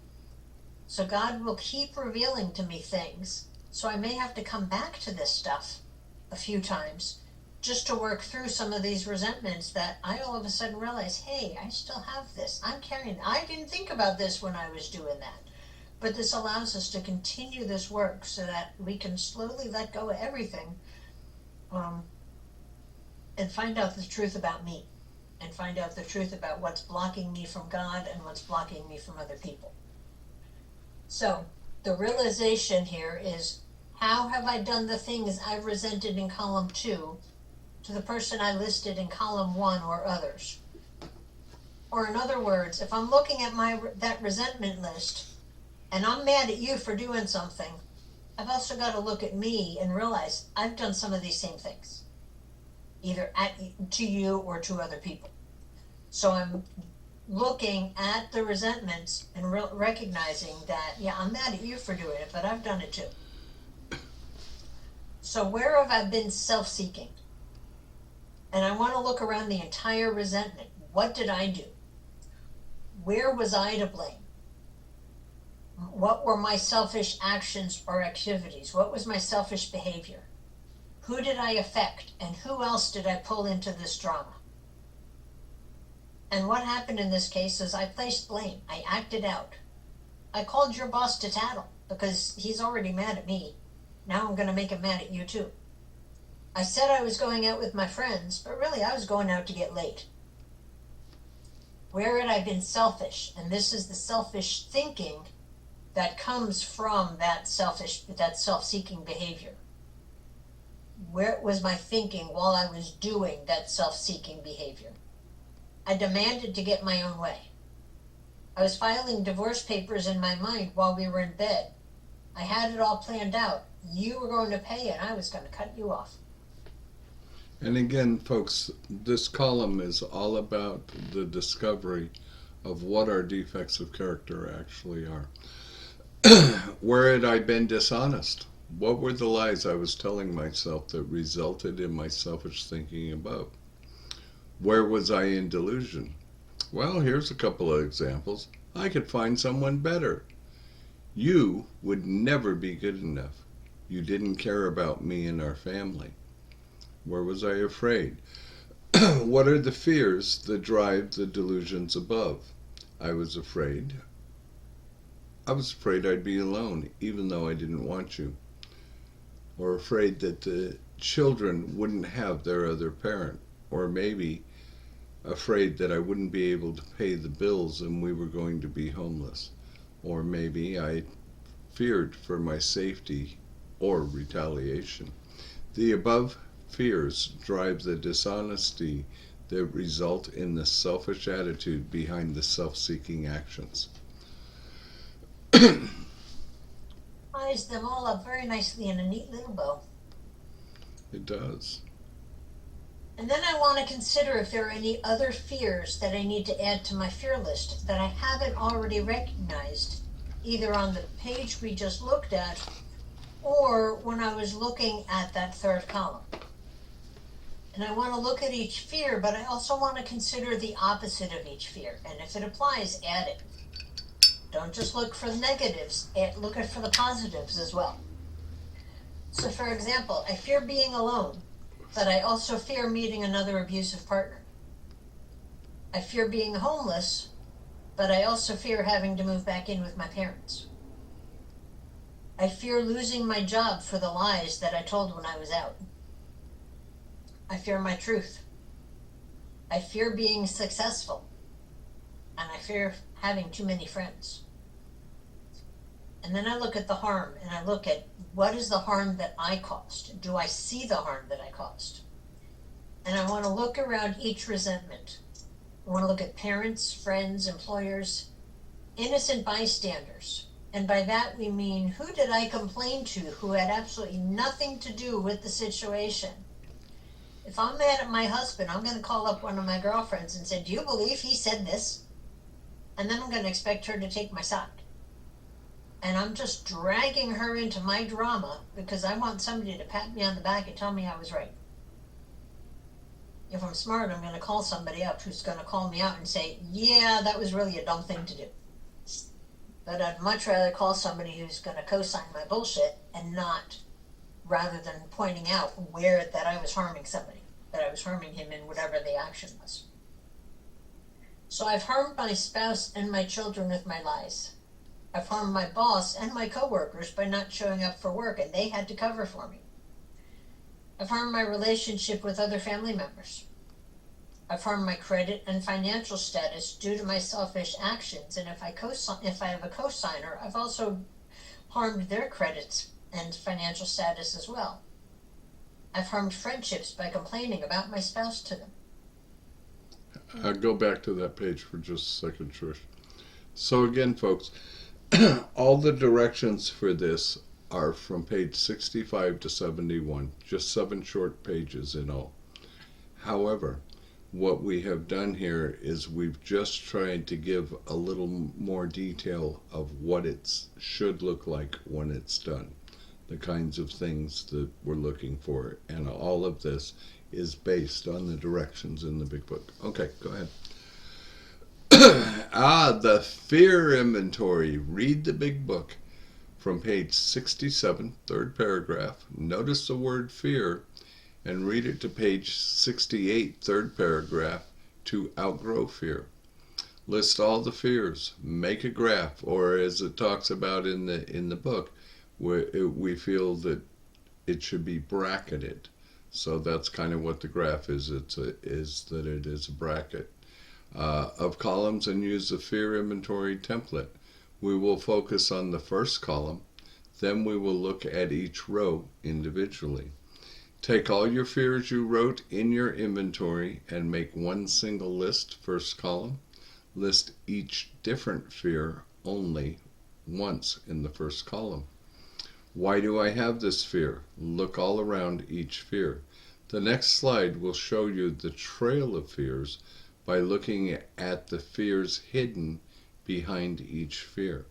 So God will keep revealing to me things. So I may have to come back to this stuff a few times just to work through some of these resentments that I all of a sudden realize, hey, I still have this. I'm carrying. I didn't think about this when I was doing that. But this allows us to continue this work so that we can slowly let go of everything and find out the truth about me and find out the truth about what's blocking me from God and what's blocking me from other people. So the realization here is, how have I done the things I resented in column 2 to the person I listed in column 1 or others? Or in other words, if I'm looking at that resentment list and I'm mad at you for doing something, I've also got to look at me and realize I've done some of these same things, either to you or to other people. So I'm looking at the resentments and recognizing that, yeah, I'm mad at you for doing it, but I've done it too. So where have I been self-seeking? And I want to look around the entire resentment. What did I do? Where was I to blame? What were my selfish actions or activities? What was my selfish behavior? Who did I affect? And who else did I pull into this drama? And what happened in this case is I placed blame. I acted out. I called your boss to tattle because he's already mad at me. Now I'm going to make him mad at you too. I said I was going out with my friends, but really I was going out to get laid. Where had I been selfish? And this is the selfish thinking that comes from that self-seeking behavior. Where was my thinking while I was doing that self-seeking behavior? I demanded to get my own way. I was filing divorce papers in my mind while we were in bed. I had it all planned out. You were going to pay and I was going to cut you off. And again, folks, this column is all about the discovery of what our defects of character actually are. Where had I been dishonest? What were the lies I was telling myself that resulted in my selfish thinking above? Where was I in delusion? Well, here's a couple of examples. I could find someone better. You would never be good enough. You didn't care about me and our family. Where was I afraid? What are the fears that drive the delusions above? I was afraid I'd be alone, even though I didn't want you. Or afraid that the children wouldn't have their other parent. Or maybe afraid that I wouldn't be able to pay the bills and we were going to be homeless. Or maybe I feared for my safety or retaliation. The above fears drive the dishonesty that result in the selfish attitude behind the self-seeking actions. Ties them all up very nicely in a neat little bow. It does. And then I want to consider if there are any other fears that I need to add to my fear list that I haven't already recognized, either on the page we just looked at or when I was looking at that third column. And I want to look at each fear, but I also want to consider the opposite of each fear. And if it applies, add it. Don't just look for the negatives, look for the positives as well. So for example, I fear being alone, but I also fear meeting another abusive partner. I fear being homeless, but I also fear having to move back in with my parents. I fear losing my job for the lies that I told when I was out. I fear my truth. I fear being successful, and I fear having too many friends. And then I look at the harm, and I look at what is the harm that I caused? Do I see the harm that I caused? And I want to look around each resentment. I want to look at parents, friends, employers, innocent bystanders. And by that we mean, who did I complain to who had absolutely nothing to do with the situation? If I'm mad at my husband, I'm going to call up one of my girlfriends and say, do you believe he said this? And then I'm going to expect her to take my side. And I'm just dragging her into my drama because I want somebody to pat me on the back and tell me I was right. If I'm smart, I'm going to call somebody up who's going to call me out and say, yeah, that was really a dumb thing to do. But I'd much rather call somebody who's going to co-sign my bullshit and not, rather than pointing out where that I was harming somebody, that I was harming him in whatever the action was. So I've harmed my spouse and my children with my lies. I've harmed my boss and my coworkers by not showing up for work, and they had to cover for me. I've harmed my relationship with other family members. I've harmed my credit and financial status due to my selfish actions, and if I have a co-signer, I've also harmed their credits and financial status as well. I've harmed friendships by complaining about my spouse to them. Go back to that page for just a second, Trish. So again, folks, all the directions for this are from page 65 to 71, just 7 short pages in all. However, what we have done here is we've just tried to give a little more detail of what it should look like when it's done, the kinds of things that we're looking for, and all of this is based on the directions in the big book. Okay, go ahead. The fear inventory. Read the big book from page 67, third paragraph. Notice the word fear and read it to page 68, third paragraph, to outgrow fear. List all the fears. Make a graph, or as it talks about in the book, we feel that it should be bracketed. So that's kind of what the graph is. It is a bracket of columns, and use the fear inventory template. We will focus on the first column, then we will look at each row individually. Take all your fears you wrote in your inventory and make one single list, first column. List each different fear only once in the first column. Why do I have this fear? Look all around each fear. The next slide will show you the trail of fears by looking at the fears hidden behind each fear.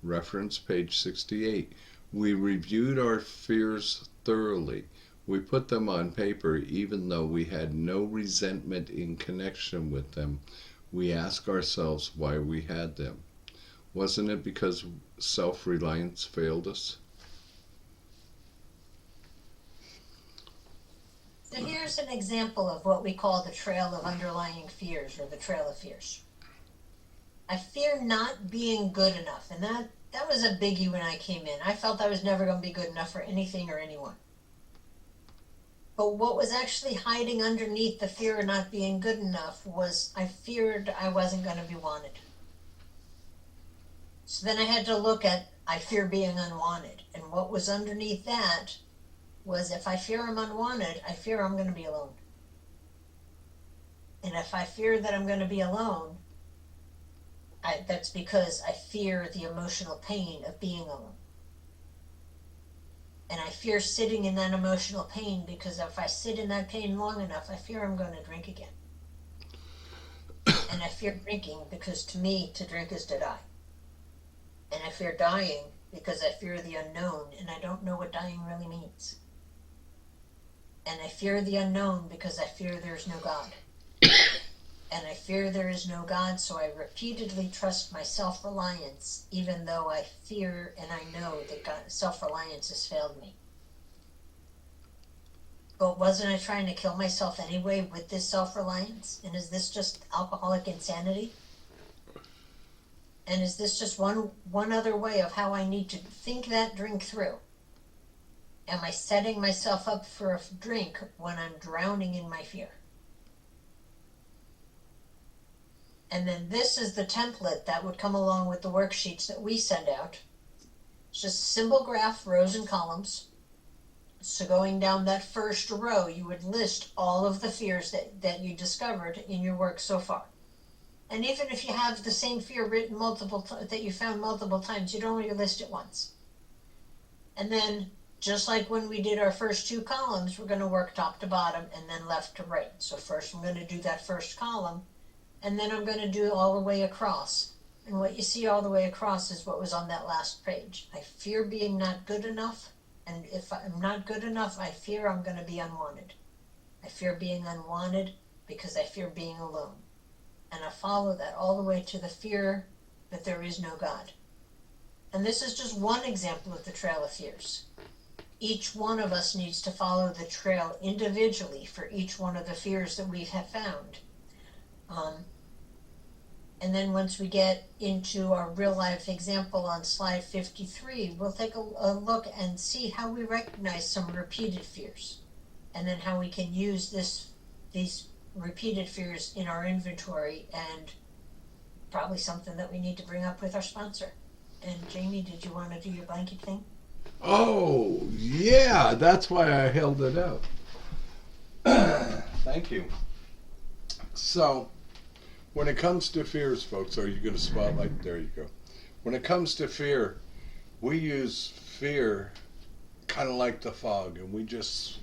Reference page 68. We reviewed our fears thoroughly. We put them on paper even though we had no resentment in connection with them. We ask ourselves why we had them. Wasn't it because self-reliance failed us? So here's an example of what we call the trail of underlying fears, or the trail of fears. I fear not being good enough, and that was a biggie when I came in. I felt I was never going to be good enough for anything or anyone. But what was actually hiding underneath the fear of not being good enough was I feared I wasn't going to be wanted. So then I had to look at, I fear being unwanted. And what was underneath that was, if I fear I'm unwanted, I fear I'm going to be alone. And if I fear that I'm going to be alone, that's because I fear the emotional pain of being alone. And I fear sitting in that emotional pain, because if I sit in that pain long enough, I fear I'm going to drink again. And I fear drinking because to me, to drink is to die. And I fear dying because I fear the unknown, and I don't know what dying really means. And I fear the unknown because I fear there is no God. And I fear there is no God, so I repeatedly trust my self-reliance, even though I fear and I know that self-reliance has failed me. But wasn't I trying to kill myself anyway with this self-reliance? And is this just alcoholic insanity? And is this just one other way of how I need to think that drink through? Am I setting myself up for a drink when I'm drowning in my fear? And then this is the template that would come along with the worksheets that we send out. It's just symbol graph, rows and columns. So going down that first row, you would list all of the fears that you discovered in your work so far. And even if you have the same fear written that you found multiple times, you'd only list it once. And then, just like when we did our first two columns, we're going to work top to bottom and then left to right. So first I'm going to do that first column, and then I'm going to do it all the way across. And what you see all the way across is what was on that last page. I fear being not good enough, and if I'm not good enough, I fear I'm going to be unwanted. I fear being unwanted because I fear being alone. And I follow that all the way to the fear that there is no God. And this is just one example of the trail of fears. Each one of us needs to follow the trail individually for each one of the fears that we have found. And then once we get into our real life example on slide 53, we'll take a look and see how we recognize some repeated fears. And then how we can use these repeated fears in our inventory, and probably something that we need to bring up with our sponsor. And Jamie, did you want to do your blanket thing? Oh, yeah, that's why I held it up. Thank you. So, when it comes to fears, folks, are you going to spotlight? There you go. When it comes to fear, we use fear kind of like the fog, and we just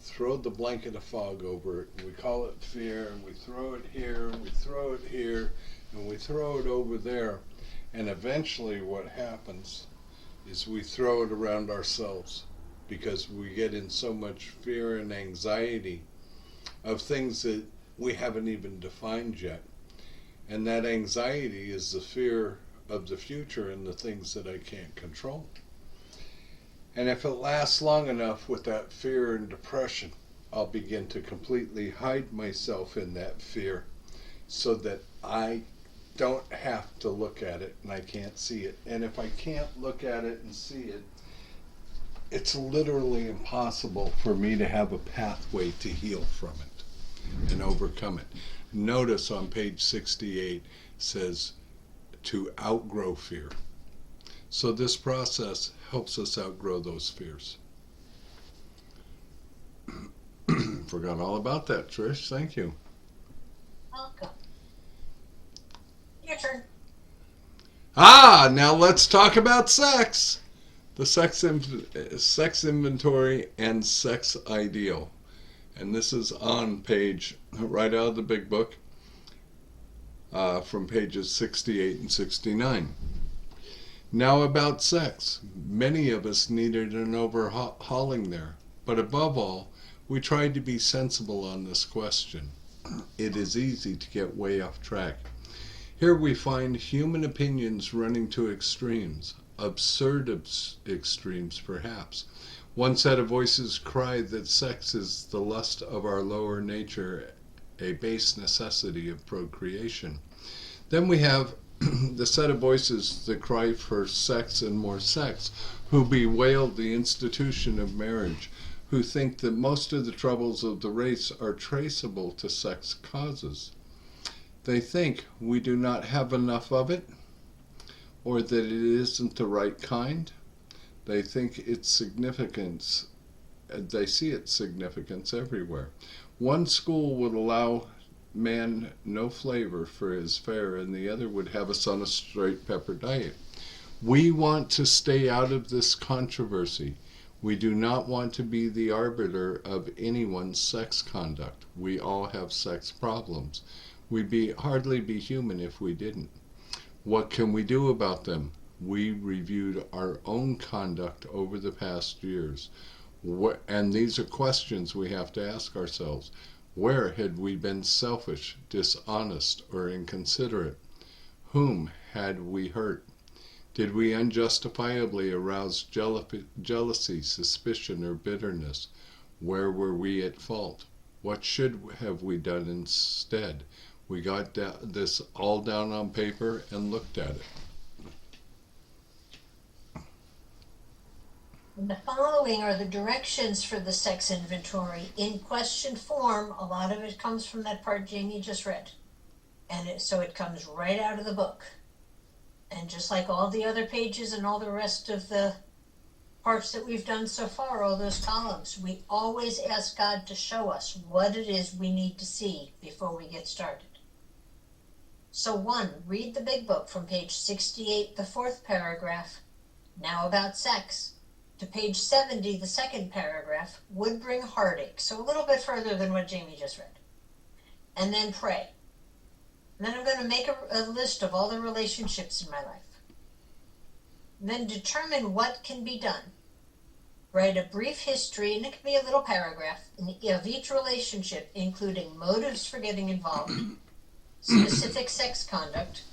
throw the blanket of fog over it. We call it fear, and we throw it here, and we throw it here, and we throw it over there. And eventually what happens is we throw it around ourselves because we get in so much fear and anxiety of things that we haven't even defined yet. And that anxiety is the fear of the future and the things that I can't control. And if it lasts long enough with that fear and depression, I'll begin to completely hide myself in that fear so that I don't have to look at it and I can't see it. And if I can't look at it and see it, it's literally impossible for me to have a pathway to heal from it and overcome it. Notice on page 68 says to outgrow fear. So this process helps us outgrow those fears. Forgot all about that, Trish. Thank you. Welcome. Your turn. Now let's talk about sex. The sex inventory and sex ideal. And this is on page, right out of the big book, from pages 68 and 69. Now about sex. Many of us needed an overhauling there. But above all, we tried to be sensible on this question. It is easy to get way off track. Here we find human opinions running to extremes, absurd extremes perhaps. One set of voices cry that sex is the lust of our lower nature, a base necessity of procreation. Then we have the set of voices that cry for sex and more sex, who bewail the institution of marriage, who think that most of the troubles of the race are traceable to sex causes. They think we do not have enough of it, or that it isn't the right kind. They think its significance, they see its significance everywhere. One school would allow man no flavor for his fare, and the other would have us on a straight pepper diet. We want to stay out of this controversy. We do not want to be the arbiter of anyone's sex conduct. We all have sex problems. We'd hardly be human if we didn't. What can we do about them? We reviewed our own conduct over the past years. And these are questions we have to ask ourselves. Where had we been selfish, dishonest, or inconsiderate? Whom had we hurt? Did we unjustifiably arouse jealousy, suspicion, or bitterness? Where were we at fault? What should have we done instead? We got this all down on paper and looked at it. And the following are the directions for the sex inventory in question form. A lot of it comes from that part Jamie just read. And so it comes right out of the book. And just like all the other pages and all the rest of the parts that we've done so far, all those columns, we always ask God to show us what it is we need to see before we get started. So 1, read the big book from page 68, the 4th paragraph, now about sex, to page 70, the 2nd paragraph, would bring heartache. So a little bit further than what Jamie just read. And then pray. And then I'm going to make a list of all the relationships in my life. And then determine what can be done. Write a brief history, and it can be a little paragraph, of each relationship, including motives for getting involved, specific sex conduct,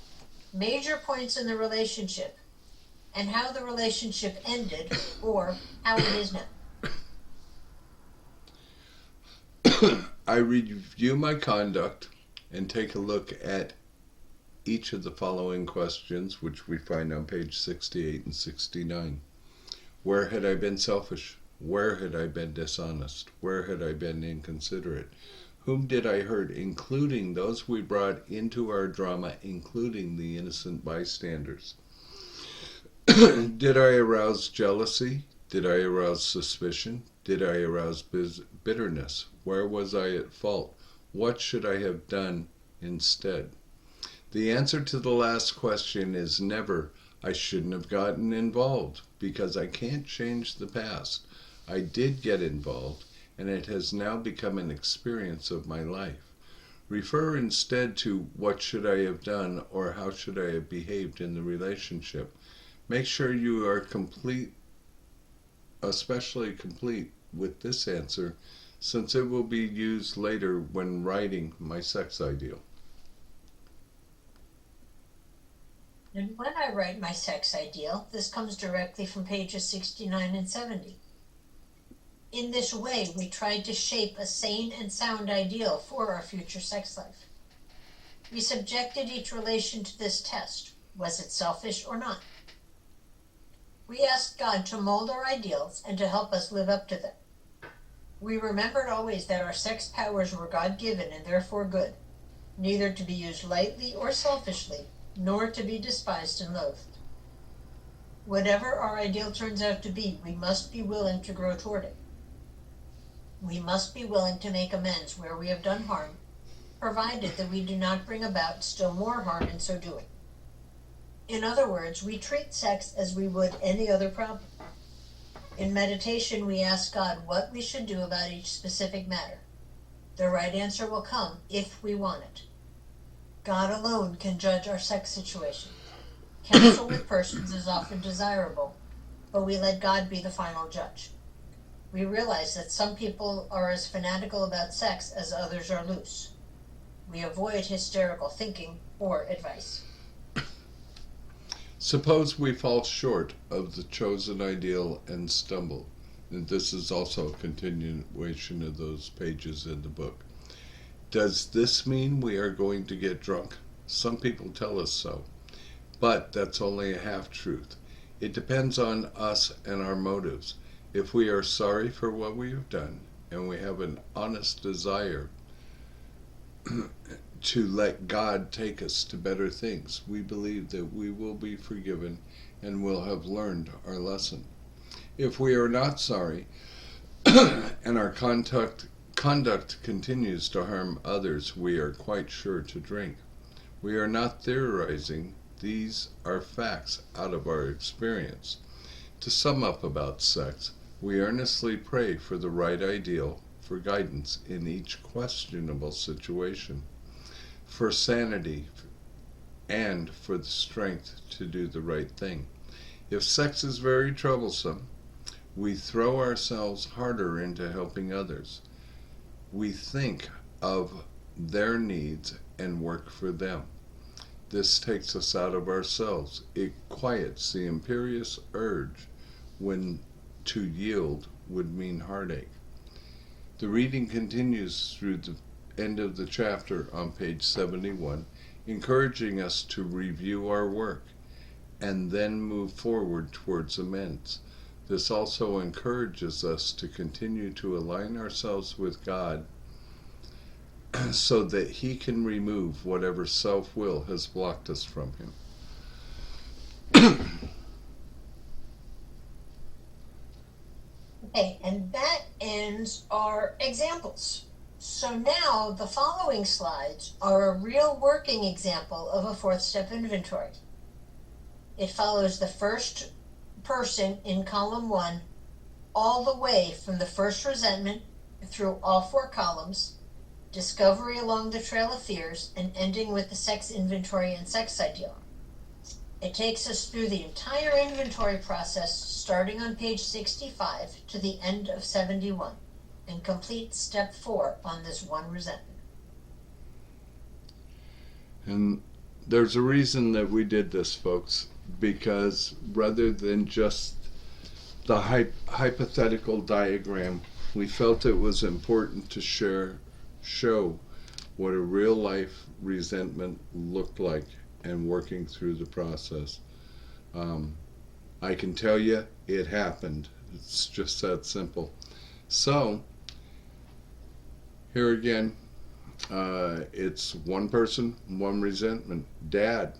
major points in the relationship, and how the relationship ended, or how it is now. I review my conduct and take a look at each of the following questions, which we find on page 68 and 69. Where had I been selfish? Where had I been dishonest? Where had I been inconsiderate? Whom did I hurt, including those we brought into our drama, including the innocent bystanders? Did I arouse jealousy? Did I arouse suspicion? Did I arouse bitterness? Where was I at fault? What should I have done instead? The answer to the last question is never, I shouldn't have gotten involved, because I can't change the past. I did get involved, and it has now become an experience of my life. Refer instead to what should I have done, or how should I have behaved in the relationship. Make sure you are complete, especially complete with this answer, since it will be used later when writing my sex ideal. And when I write my sex ideal, this comes directly from pages 69 and 70. In this way, we tried to shape a sane and sound ideal for our future sex life. We subjected each relation to this test. Was it selfish or not? We asked God to mold our ideals and to help us live up to them. We remembered always that our sex powers were God-given and therefore good, neither to be used lightly or selfishly, nor to be despised and loathed. Whatever our ideal turns out to be, we must be willing to grow toward it. We must be willing to make amends where we have done harm, provided that we do not bring about still more harm in so doing. In other words, we treat sex as we would any other problem. In meditation, we ask God what we should do about each specific matter. The right answer will come if we want it. God alone can judge our sex situation. Counsel with persons is often desirable, but we let God be the final judge. We realize that some people are as fanatical about sex as others are loose. We avoid hysterical thinking or advice. Suppose we fall short of the chosen ideal and stumble. And this is also a continuation of those pages in the book. Does this mean we are going to get drunk? Some people tell us so. But that's only a half-truth. It depends on us and our motives. If we are sorry for what we have done, and we have an honest desire to let God take us to better things, we believe that we will be forgiven and will have learned our lesson. If we are not sorry, and our conduct continues to harm others, we are quite sure to drink. We are not theorizing. These are facts out of our experience. To sum up about sex, we earnestly pray for the right ideal, for guidance in each questionable situation, for sanity, and for the strength to do the right thing. If sex is very troublesome, We throw ourselves harder into helping others. We think of their needs and work for them. This takes us out of ourselves. It quiets the imperious urge when to yield would mean heartache. The reading continues through the end of the chapter on page 71, encouraging us to review our work and then move forward towards amends. This also encourages us to continue to align ourselves with God so that He can remove whatever self-will has blocked us from Him. Okay, and that ends our examples. So now the following slides are a real working example of a fourth step inventory. It follows the first person in column 1 all the way from the first resentment through all 4 columns, discovery along the trail of fears, and ending with the sex inventory and sex ideal. It takes us through the entire inventory process starting on page 65 to the end of 71 and completes step 4 on this one resentment. And there's a reason that we did this, folks, because rather than just the hypothetical diagram, we felt it was important to show what a real life resentment looked like and working through the process. I can tell you it happened. It's just that simple. So here again, it's one person, one resentment. Dad.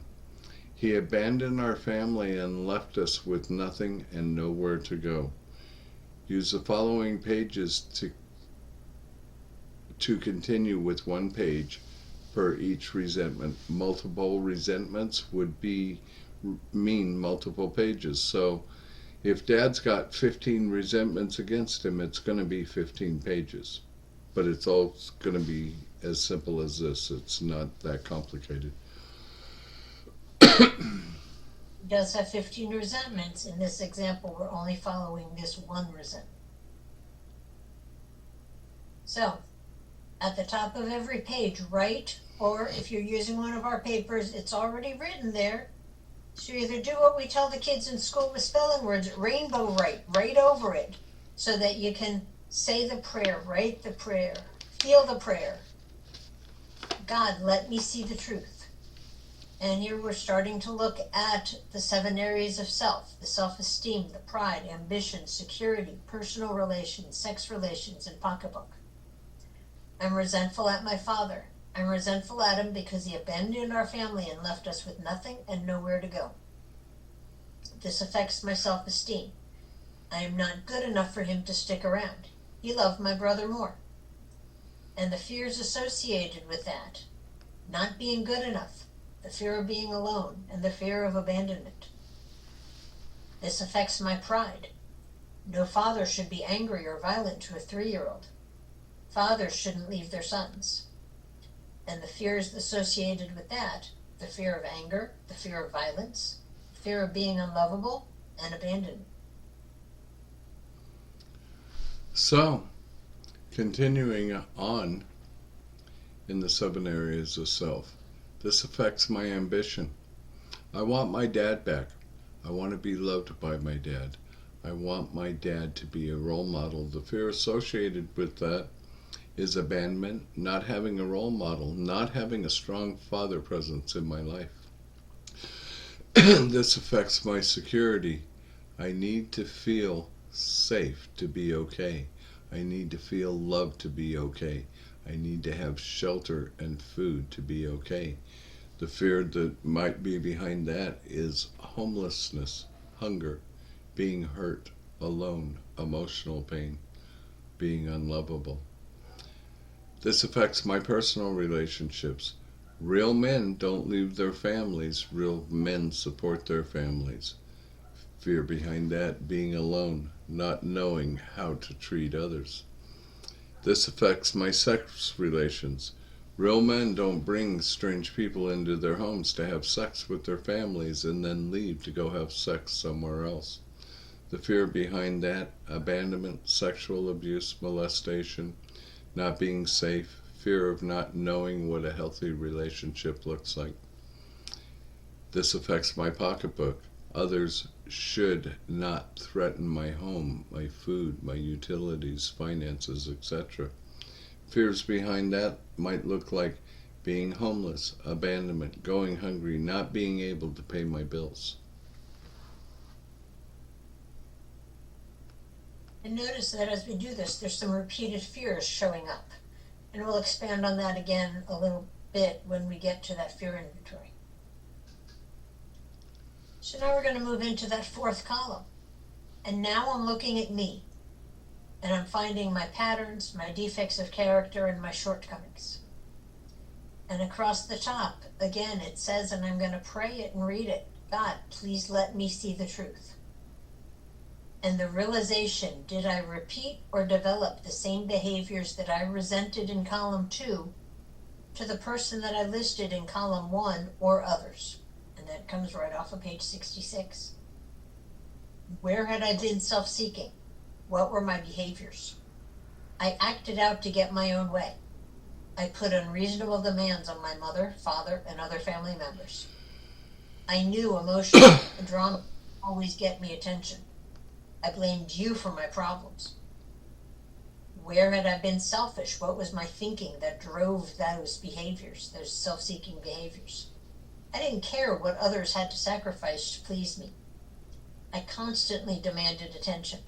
He abandoned our family and left us with nothing and nowhere to go. Use the following pages to continue with one page per each resentment. Multiple resentments would mean multiple pages. So if Dad's got 15 resentments against him, it's going to be 15 pages. But it's all going to be as simple as this. It's not that complicated. He does have 15 resentments. In this example, we're only following this one resentment. So, at the top of every page, write, or if you're using one of our papers, it's already written there. So either do what we tell the kids in school with spelling words, rainbow write over it, so that you can say the prayer, write the prayer, feel the prayer. God, let me see the truth. And here we're starting to look at the 7 areas of self: the self-esteem, the pride, ambition, security, personal relations, sex relations, and pocketbook. I'm resentful at my father. I'm resentful at him because he abandoned our family and left us with nothing and nowhere to go. This affects my self-esteem. I am not good enough for him to stick around. He loved my brother more. And the fears associated with that: not being good enough, the fear of being alone, and the fear of abandonment. This affects my pride. No father should be angry or violent to a 3-year-old. Fathers shouldn't leave their sons. And the fears associated with that: the fear of anger, the fear of violence, the fear of being unlovable, and abandonment. So, continuing on in the 7 areas of self. This affects my ambition. I want my dad back. I want to be loved by my dad. I want my dad to be a role model. The fear associated with that is abandonment, not having a role model, not having a strong father presence in my life. This affects my security. I need to feel safe to be okay. I need to feel loved to be okay. I need to have shelter and food to be okay. The fear that might be behind that is homelessness, hunger, being hurt, alone, emotional pain, being unlovable. This affects my personal relationships. Real men don't leave their families. Real men support their families. Fear behind that, being alone, not knowing how to treat others. This affects my sex relations. Real men don't bring strange people into their homes to have sex with their families and then leave to go have sex somewhere else. The fear behind that, abandonment, sexual abuse, molestation, not being safe, fear of not knowing what a healthy relationship looks like. This affects my pocketbook. Others should not threaten my home, my food, my utilities, finances, etc. Fears behind that might look like being homeless, abandonment, going hungry, not being able to pay my bills. And notice that as we do this, there's some repeated fears showing up. And we'll expand on that again a little bit when we get to that fear inventory. So now we're going to move into that fourth column. And now I'm looking at me. And I'm finding my patterns, my defects of character, and my shortcomings. And across the top, again, it says, and I'm going to pray it and read it, God, please let me see the truth. And the realization, did I repeat or develop the same behaviors that I resented in column 2 to the person that I listed in column 1 or others? And that comes right off of page 66. Where had I been self-seeking? What were my behaviors? I acted out to get my own way. I put unreasonable demands on my mother, father, and other family members. I knew emotional drama always get me attention. I blamed you for my problems. Where had I been selfish? What was my thinking that drove those behaviors, those self-seeking behaviors? I didn't care what others had to sacrifice to please me. I constantly demanded attention.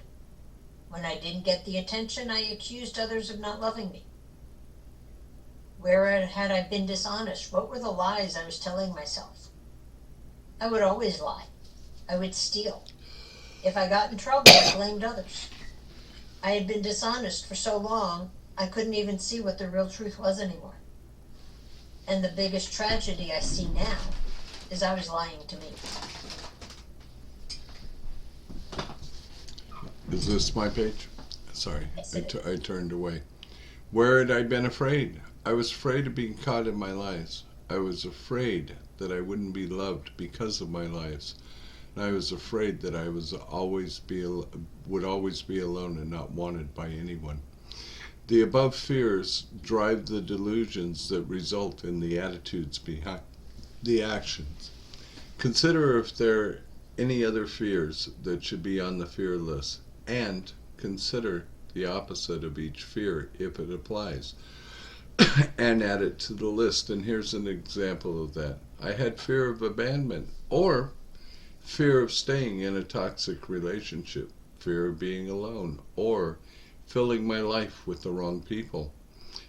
When I didn't get the attention, I accused others of not loving me. Where had I been dishonest? What were the lies I was telling myself? I would always lie. I would steal. If I got in trouble, I blamed others. I had been dishonest for so long, I couldn't even see what the real truth was anymore. And the biggest tragedy I see now is I was lying to me. Is this my page? Sorry, Yes, I turned away. Where had I been afraid? I was afraid of being caught in my lies. I was afraid that I wouldn't be loved because of my lies. And I was afraid that I would always be alone and not wanted by anyone. The above fears drive the delusions that result in the attitudes behind the actions. Consider if there are any other fears that should be on the fear list, and consider the opposite of each fear if it applies, and add it to the list. And here's an example of that. I had fear of abandonment, or fear of staying in a toxic relationship, fear of being alone, or filling my life with the wrong people,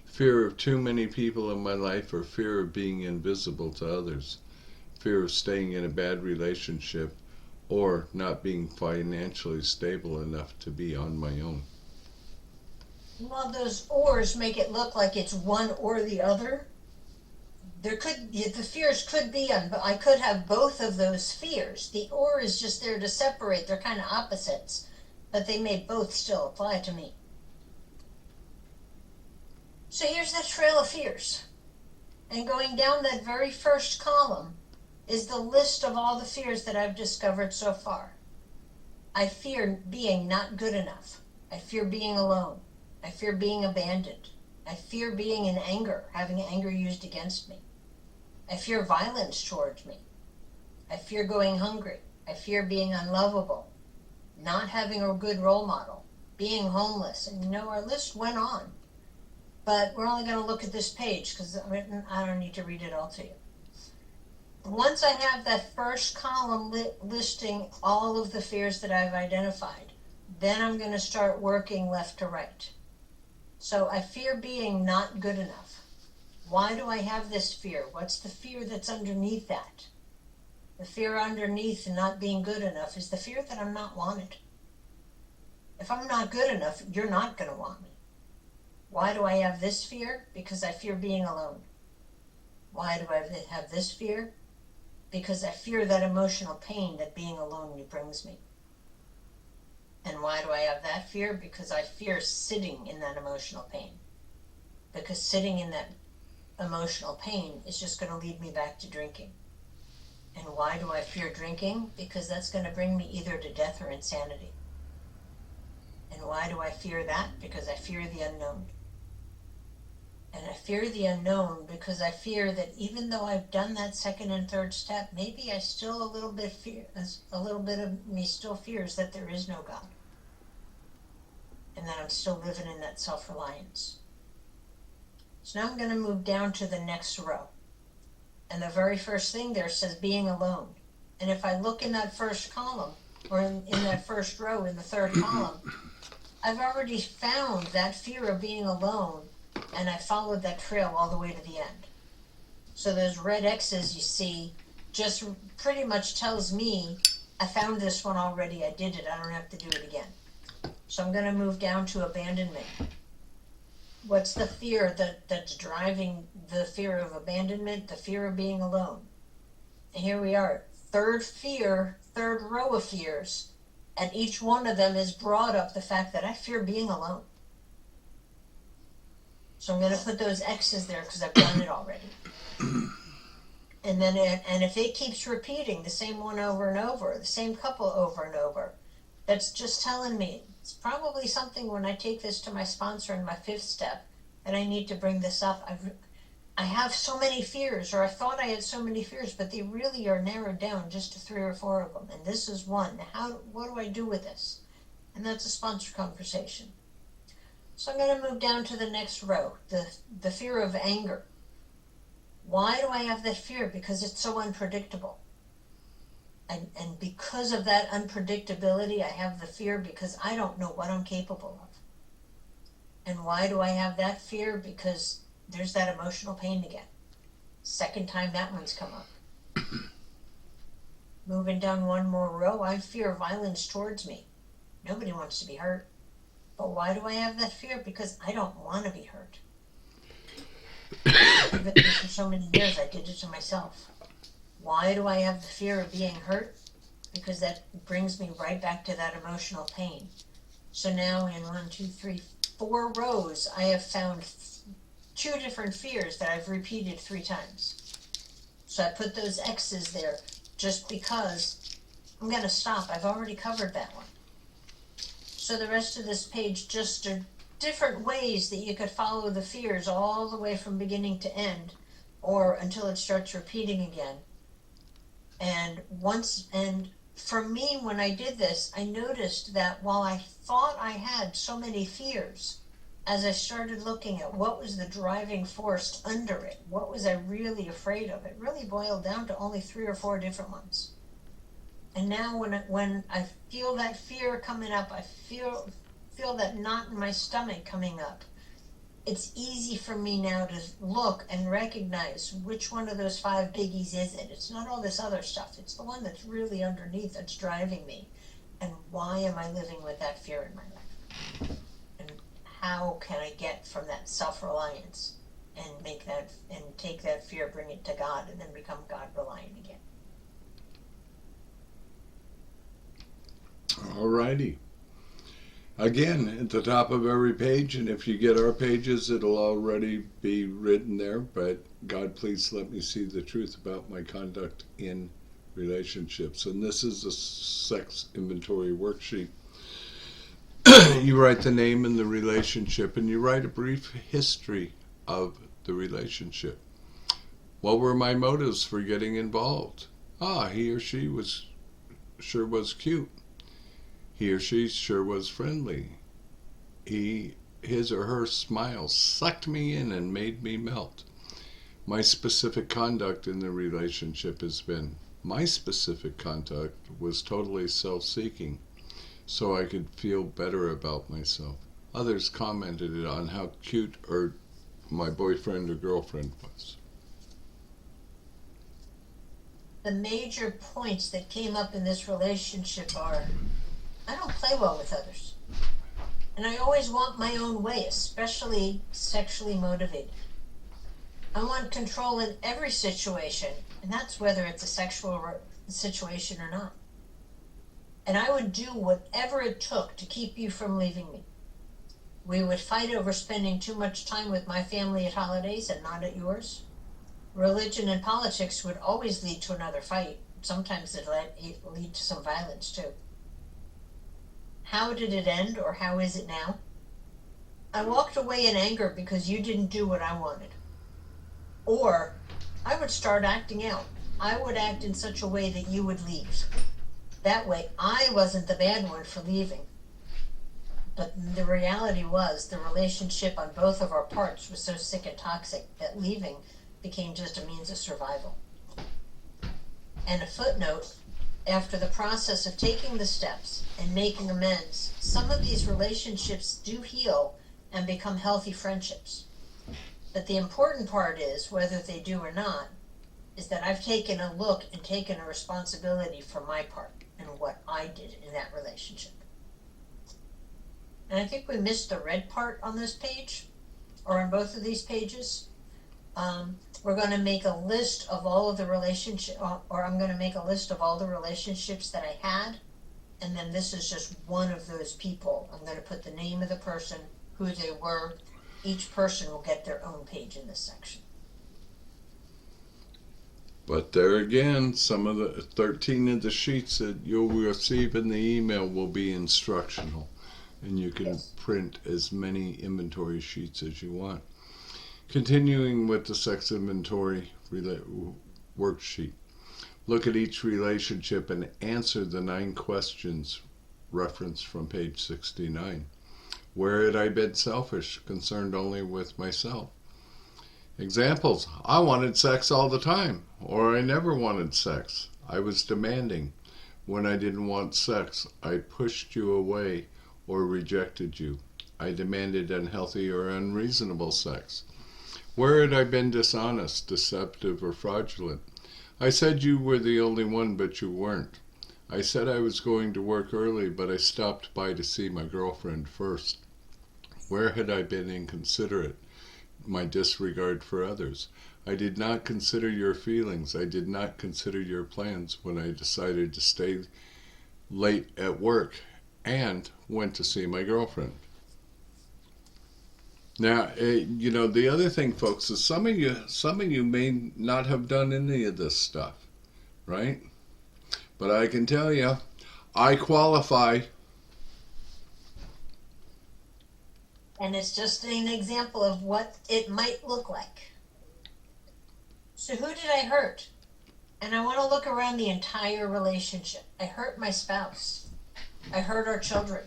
fear of too many people in my life, or fear of being invisible to others, fear of staying in a bad relationship, or not being financially stable enough to be on my own. While those ors make it look like it's one or the other, the fears could be on, but I could have both of those fears. The or is just there to separate. They're kind of opposites, but they may both still apply to me. So here's that trail of fears. And going down that very first column is the list of all the fears that I've discovered so far. I fear being not good enough. I fear being alone. I fear being abandoned. I fear being in anger, having anger used against me. I fear violence towards me. I fear going hungry. I fear being unlovable, not having a good role model, being homeless. And our list went on. But we're only going to look at this page because I don't need to read it all to you. Once I have that first column listing all of the fears that I've identified, then I'm going to start working left to right. So I fear being not good enough. Why do I have this fear? What's the fear that's underneath that? The fear underneath not being good enough is the fear that I'm not wanted. If I'm not good enough, you're not going to want me. Why do I have this fear? Because I fear being alone. Why do I have this fear? Because I fear that emotional pain that being alone brings me. And why do I have that fear? Because I fear sitting in that emotional pain. Because sitting in that emotional pain is just going to lead me back to drinking. And why do I fear drinking? Because that's going to bring me either to death or insanity. And why do I fear that? Because I fear the unknown. And I fear the unknown because I fear that even though I've done that second and third step, maybe I still a little bit of me still fears that there is no God. And that I'm still living in that self-reliance. So now I'm going to move down to the next row. And the very first thing there says being alone. And if I look in that first column, or in that first row in the third column, I've already found that fear of being alone, and I followed that trail all the way to the end. So those red X's you see just pretty much tells me I found this one already, I did it, I don't have to do it again. So I'm going to move down to abandonment. What's the fear that's driving the fear of abandonment? The fear of being alone. And here we are, third row of fears, and each one of them has brought up the fact that I fear being alone. So I'm going to put those X's there because I've done it already. And then, if it keeps repeating the same one over and over, the same couple over and over, that's just telling me it's probably something when I take this to my sponsor in my fifth step that I need to bring this up. I have so many fears, or I thought I had so many fears, but they really are narrowed down just to 3 or 4 of them. And this is one. What do I do with this? And that's a sponsor conversation. So I'm going to move down to the next row, the fear of anger. Why do I have that fear? Because it's so unpredictable. And because of that unpredictability, I have the fear because I don't know what I'm capable of. And why do I have that fear? Because there's that emotional pain again. Second time that one's come up. Moving down one more row, I fear violence towards me. Nobody wants to be hurt. But why do I have that fear? Because I don't want to be hurt. I've been here for so many years, I did it to myself. Why do I have the fear of being hurt? Because that brings me right back to that emotional pain. So now in 1, 2, 3, 4 rows, I have found 2 different fears that I've repeated 3 times. So I put those X's there just because I'm going to stop. I've already covered that one. So the rest of this page just are different ways that you could follow the fears all the way from beginning to end, or until it starts repeating again. And for me, when I did this, I noticed that while I thought I had so many fears, as I started looking at what was the driving force under it, what was I really afraid of, it really boiled down to only 3 or 4 different ones. And now when I feel that fear coming up, I feel that knot in my stomach coming up, it's easy for me now to look and recognize which one of those 5 biggies is it. It's not all this other stuff. It's the one that's really underneath that's driving me. And why am I living with that fear in my life? And how can I get from that self-reliance and take that fear, bring it to God, and then become God-reliant again? Alrighty. Again, at the top of every page, and if you get our pages, it'll already be written there, but God, please let me see the truth about my conduct in relationships. And this is a sex inventory worksheet. You write the name and the relationship, and you write a brief history of the relationship. What were my motives for getting involved? He or she sure was cute. He or she sure was friendly. His or her smile sucked me in and made me melt. My specific conduct in the relationship my specific conduct was totally self-seeking, so I could feel better about myself. Others commented on how cute my boyfriend or girlfriend was. The major points that came up in this relationship are, I don't play well with others. And I always want my own way, especially sexually motivated. I want control in every situation, and that's whether it's a sexual situation or not. And I would do whatever it took to keep you from leaving me. We would fight over spending too much time with my family at holidays and not at yours. Religion and politics would always lead to another fight. Sometimes it lead to some violence too. How did it end, or how is it now? I walked away in anger because you didn't do what I wanted. Or I would start acting out. I would act in such a way that you would leave. That way, I wasn't the bad one for leaving. But the reality was the relationship on both of our parts was so sick and toxic that leaving became just a means of survival. And a footnote, after the process of taking the steps and making amends, some of these relationships do heal and become healthy friendships. But the important part is, whether they do or not, is that I've taken a look and taken a responsibility for my part and what I did in that relationship. And I think we missed the red part on this page, or on both of these pages. We're going to make a list of all of the relationships, or I'm going to make a list of all the relationships that I had, and then this is just one of those people. I'm going to put the name of the person, who they were. Each person will get their own page in this section. But there again, some of the 13 of the sheets that you'll receive in the email will be instructional. And you can print as many inventory sheets as you want. Continuing with the sex inventory worksheet. Look at each relationship and answer the 9 questions referenced from page 69. Where had I been selfish, concerned only with myself? Examples: I wanted sex all the time, or I never wanted sex. I was demanding. When I didn't want sex, I pushed you away or rejected you. I demanded unhealthy or unreasonable sex. Where had I been dishonest, deceptive, or fraudulent? I said you were the only one, but you weren't. I said I was going to work early, but I stopped by to see my girlfriend first. Where had I been inconsiderate, my disregard for others? I did not consider your feelings. I did not consider your plans when I decided to stay late at work and went to see my girlfriend. Now, the other thing, folks, is some of you may not have done any of this stuff, right? But I can tell you, I qualify. And it's just an example of what it might look like. So who did I hurt? And I want to look around the entire relationship. I hurt my spouse. I hurt our children.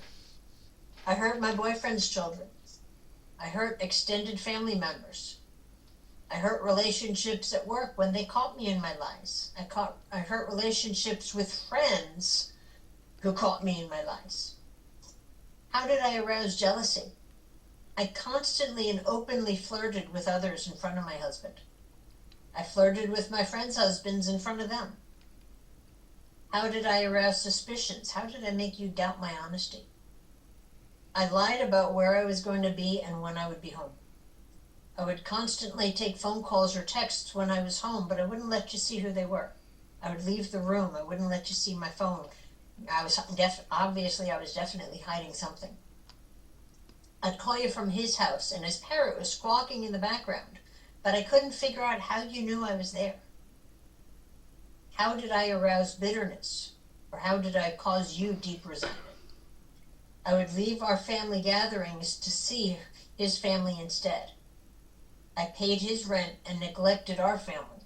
I hurt my boyfriend's children. I hurt extended family members. I hurt relationships at work when they caught me in my lies. I hurt relationships with friends who caught me in my lies. How did I arouse jealousy? I constantly and openly flirted with others in front of my husband. I flirted with my friends' husbands in front of them. How did I arouse suspicions? How did I make you doubt my honesty? I lied about where I was going to be and when I would be home. I would constantly take phone calls or texts when I was home, but I wouldn't let you see who they were. I would leave the room. I wouldn't let you see my phone. I was definitely hiding something. I'd call you from his house, and his parrot was squawking in the background, but I couldn't figure out how you knew I was there. How did I arouse bitterness? Or how did I cause you deep resentment? I would leave our family gatherings to see his family instead. I paid his rent and neglected our family.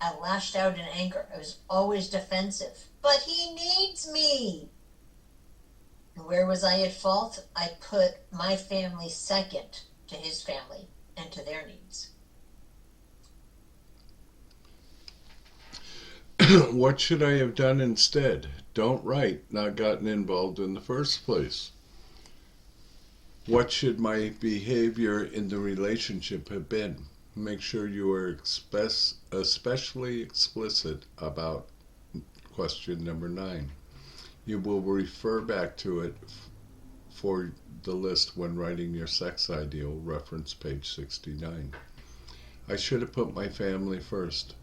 I lashed out in anger. I was always defensive. But he needs me! And where was I at fault? I put my family second to his family and to their needs. What should I have done instead? Don't write, not gotten involved in the first place. What should my behavior in the relationship have been? Make sure you are especially explicit about question number 9. You will refer back to it for the list when writing your sex ideal, reference page 69. I should have put my family first,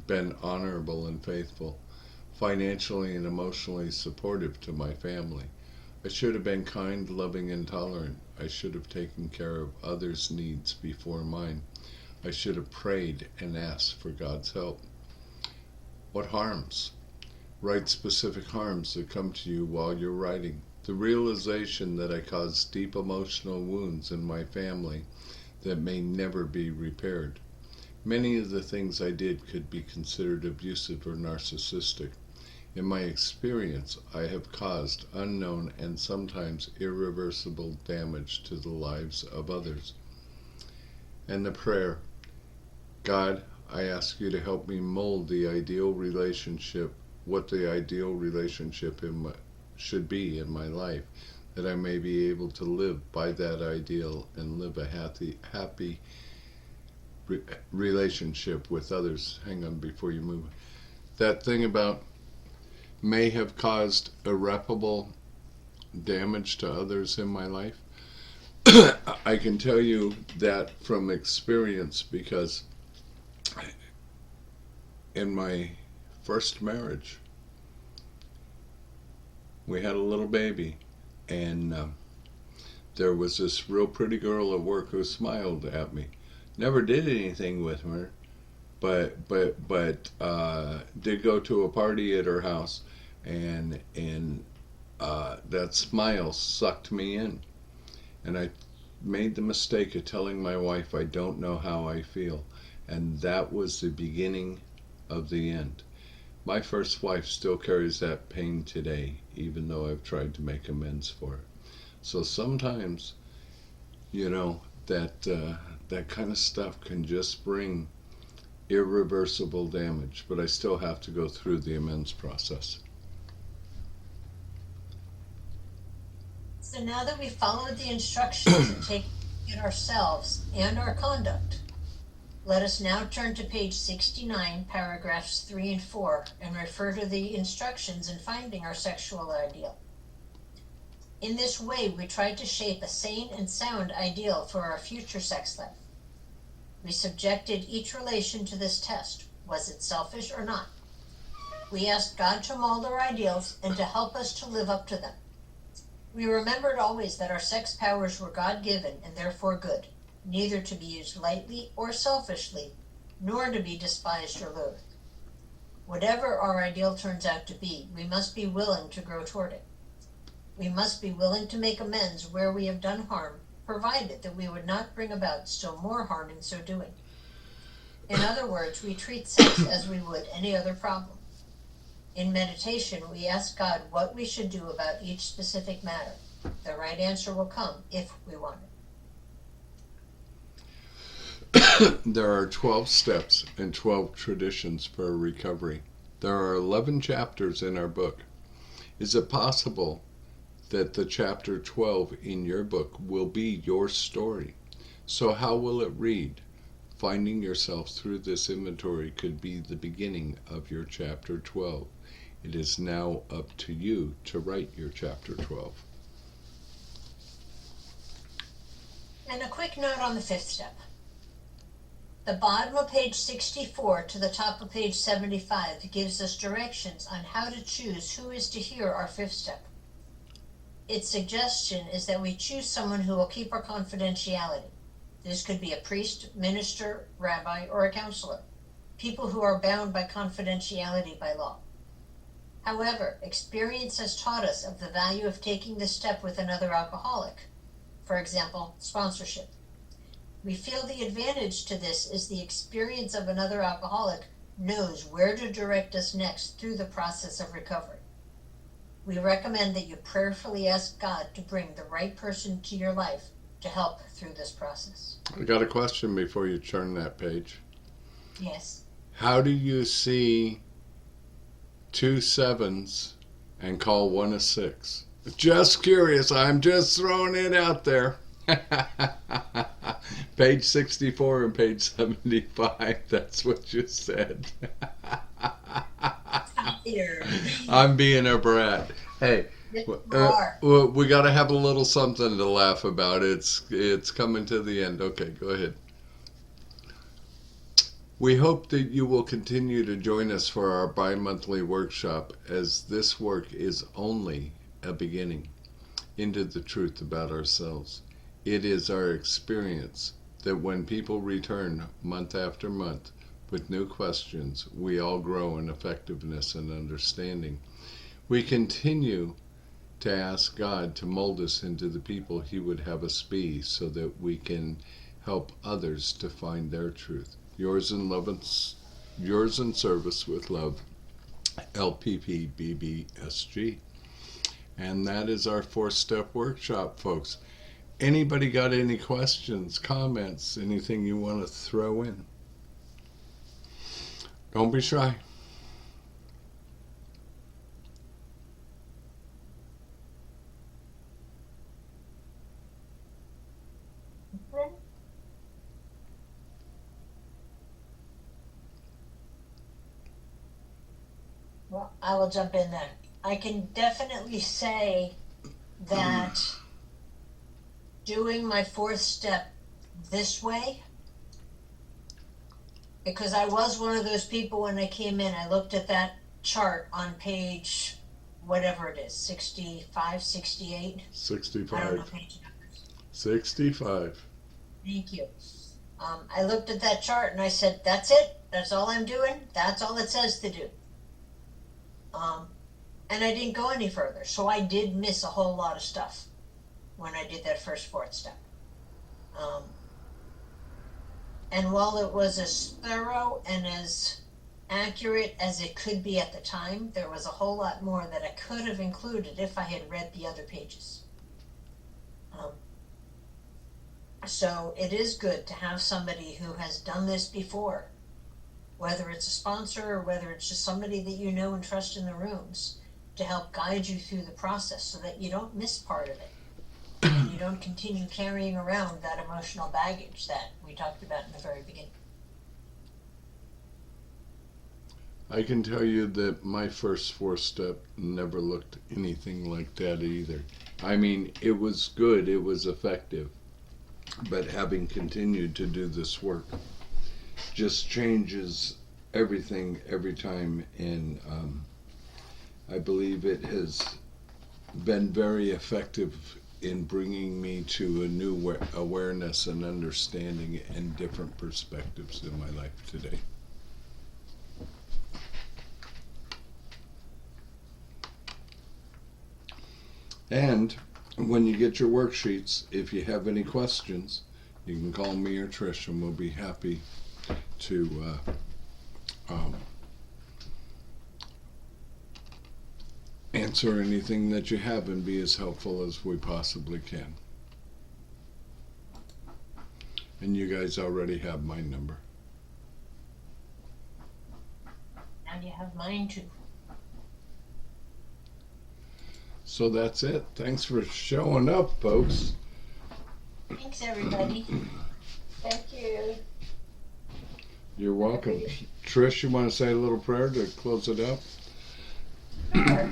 been honorable and faithful, financially and emotionally supportive to my family. I should have been kind, loving, and tolerant. I should have taken care of others' needs before mine. I should have prayed and asked for God's help. What harms? Write specific harms that come to you while you're writing. the realization that I caused deep emotional wounds in my family that may never be repaired. Many of the things I did could be considered abusive or narcissistic. In my experience, I have caused unknown and sometimes irreversible damage to the lives of others. And the prayer, God, I ask you to help me mold the ideal relationship, what the ideal relationship should be in my life, that I may be able to live by that ideal and live a happy relationship with others. Hang on before you move. That thing about may have caused irreparable damage to others in my life. I can tell you that from experience, because in my first marriage, we had a little baby, and there was this real pretty girl at work who smiled at me. Never did anything with her, but did go to a party at her house, and that smile sucked me in, and I made the mistake of telling my wife I don't know how I feel, and that was the beginning of the end. My first wife still carries that pain today, even though I've tried to make amends for it. So sometimes, that kind of stuff can just bring irreversible damage, but I still have to go through the amends process. So now that we've followed the instructions and taken it ourselves and our conduct, let us now turn to page 69, paragraphs 3 and 4, and refer to the instructions in finding our sexual ideal. In this way, we tried to shape a sane and sound ideal for our future sex life. We subjected each relation to this test. Was it selfish or not? We asked God to mold our ideals and to help us to live up to them. We remembered always that our sex powers were God-given and therefore good, neither to be used lightly or selfishly, nor to be despised or loathed. Whatever our ideal turns out to be, we must be willing to grow toward it. We must be willing to make amends where we have done harm, provided that we would not bring about still more harm in so doing. In other words, we treat sex as we would any other problem. In meditation, we ask God what we should do about each specific matter. The right answer will come if we want it. There are 12 steps and 12 traditions for recovery. There are 11 chapters in our book. Is it possible that the chapter 12 in your book will be your story? So how will it read? Finding yourself through this inventory could be the beginning of your chapter 12. It is now up to you to write your chapter 12. And a quick note on the fifth step. The bottom of page 64 to the top of page 75 gives us directions on how to choose who is to hear our fifth step. Its suggestion is that we choose someone who will keep our confidentiality. This could be a priest, minister, rabbi, or a counselor, people who are bound by confidentiality by law. However, experience has taught us of the value of taking this step with another alcoholic. For example, sponsorship. We feel the advantage to this is the experience of another alcoholic knows where to direct us next through the process of recovery. We recommend that you prayerfully ask God to bring the right person to your life to help through this process. I got a question before you turn that page. Yes. How do you see 2 7s and call 1 a 6? Just curious. I'm just throwing it out there. Page 64 and page 75. That's what you said. I'm being a brat. Hey, we got to have a little something to laugh about. It's coming to the end. Okay, go ahead. We hope that you will continue to join us for our bi-monthly workshop, as this work is only a beginning into the truth about ourselves. It is our experience that when people return month after month with new questions, we all grow in effectiveness and understanding. We continue to ask God to mold us into the people He would have us be so that we can help others to find their truth. Yours in service with love, Lppbbsg. And that is our 4-step workshop, folks. Anybody got any questions, comments, anything you want to throw in? Don't be shy. Well, I will jump in then. I can definitely say that doing my 4th step this way, because I was one of those people when I came in, I looked at that chart on page, whatever it is, 65, 68. I don't know 65. page numbers. 65. Thank you. I looked at that chart and I said, that's it. That's all I'm doing. That's all it says to do. And I didn't go any further. So I did miss a whole lot of stuff when I did that first 4th step. And while it was as thorough and as accurate as it could be at the time, there was a whole lot more that I could have included if I had read the other pages. So it is good to have somebody who has done this before, whether it's a sponsor or whether it's just somebody that you know and trust in the rooms, to help guide you through the process so that you don't miss part of it and you don't continue carrying around that emotional baggage that we talked about in the very beginning. I can tell you that my first 4-step never looked anything like that either. I mean, it was good, it was effective, but having continued to do this work just changes everything every time, and I believe it has been very effective in bringing me to a new awareness and understanding and different perspectives in my life today. And when you get your worksheets, if you have any questions, you can call me or Trish, and we'll be happy to answer anything that you have and be as helpful as we possibly can. And you guys already have my number. And you have mine too. So that's it. Thanks for showing up, folks. Thanks, everybody. Thank you. You're welcome. Trish, you want to say a little prayer to close it up? Sure.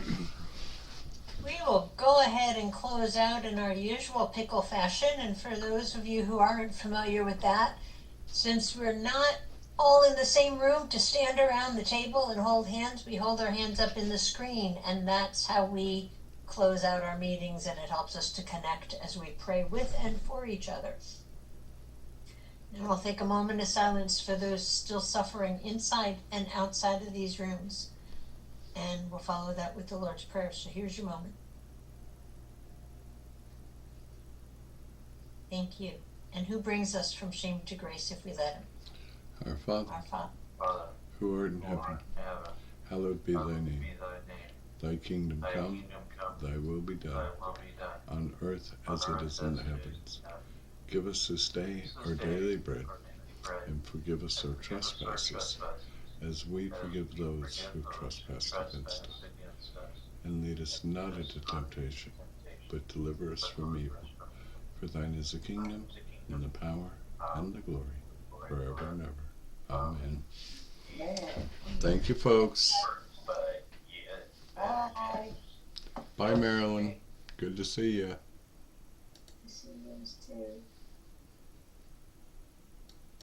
We will go ahead and close out in our usual pickle fashion. And for those of you who aren't familiar with that, since we're not all in the same room to stand around the table and hold hands, we hold our hands up in the screen, and that's how we close out our meetings, and it helps us to connect as we pray with and for each other. And we'll take a moment of silence for those still suffering inside and outside of these rooms, and we'll follow that with the Lord's Prayer. So here's your moment. Thank you. And who brings us from shame to grace if we let him? Our Father, Our Father, who art in heaven, hallowed be thy name. Thy kingdom come, thy will be done, on earth as it is in the heavens. Give us this day our daily bread, and forgive us our trespasses, as we forgive those who trespass against us. And lead us not into temptation, but deliver us from evil. For thine is the kingdom, and the power, and the glory, forever and ever. Amen. Thank you, folks. Bye. Bye, Marilyn. Good to see you. See you too.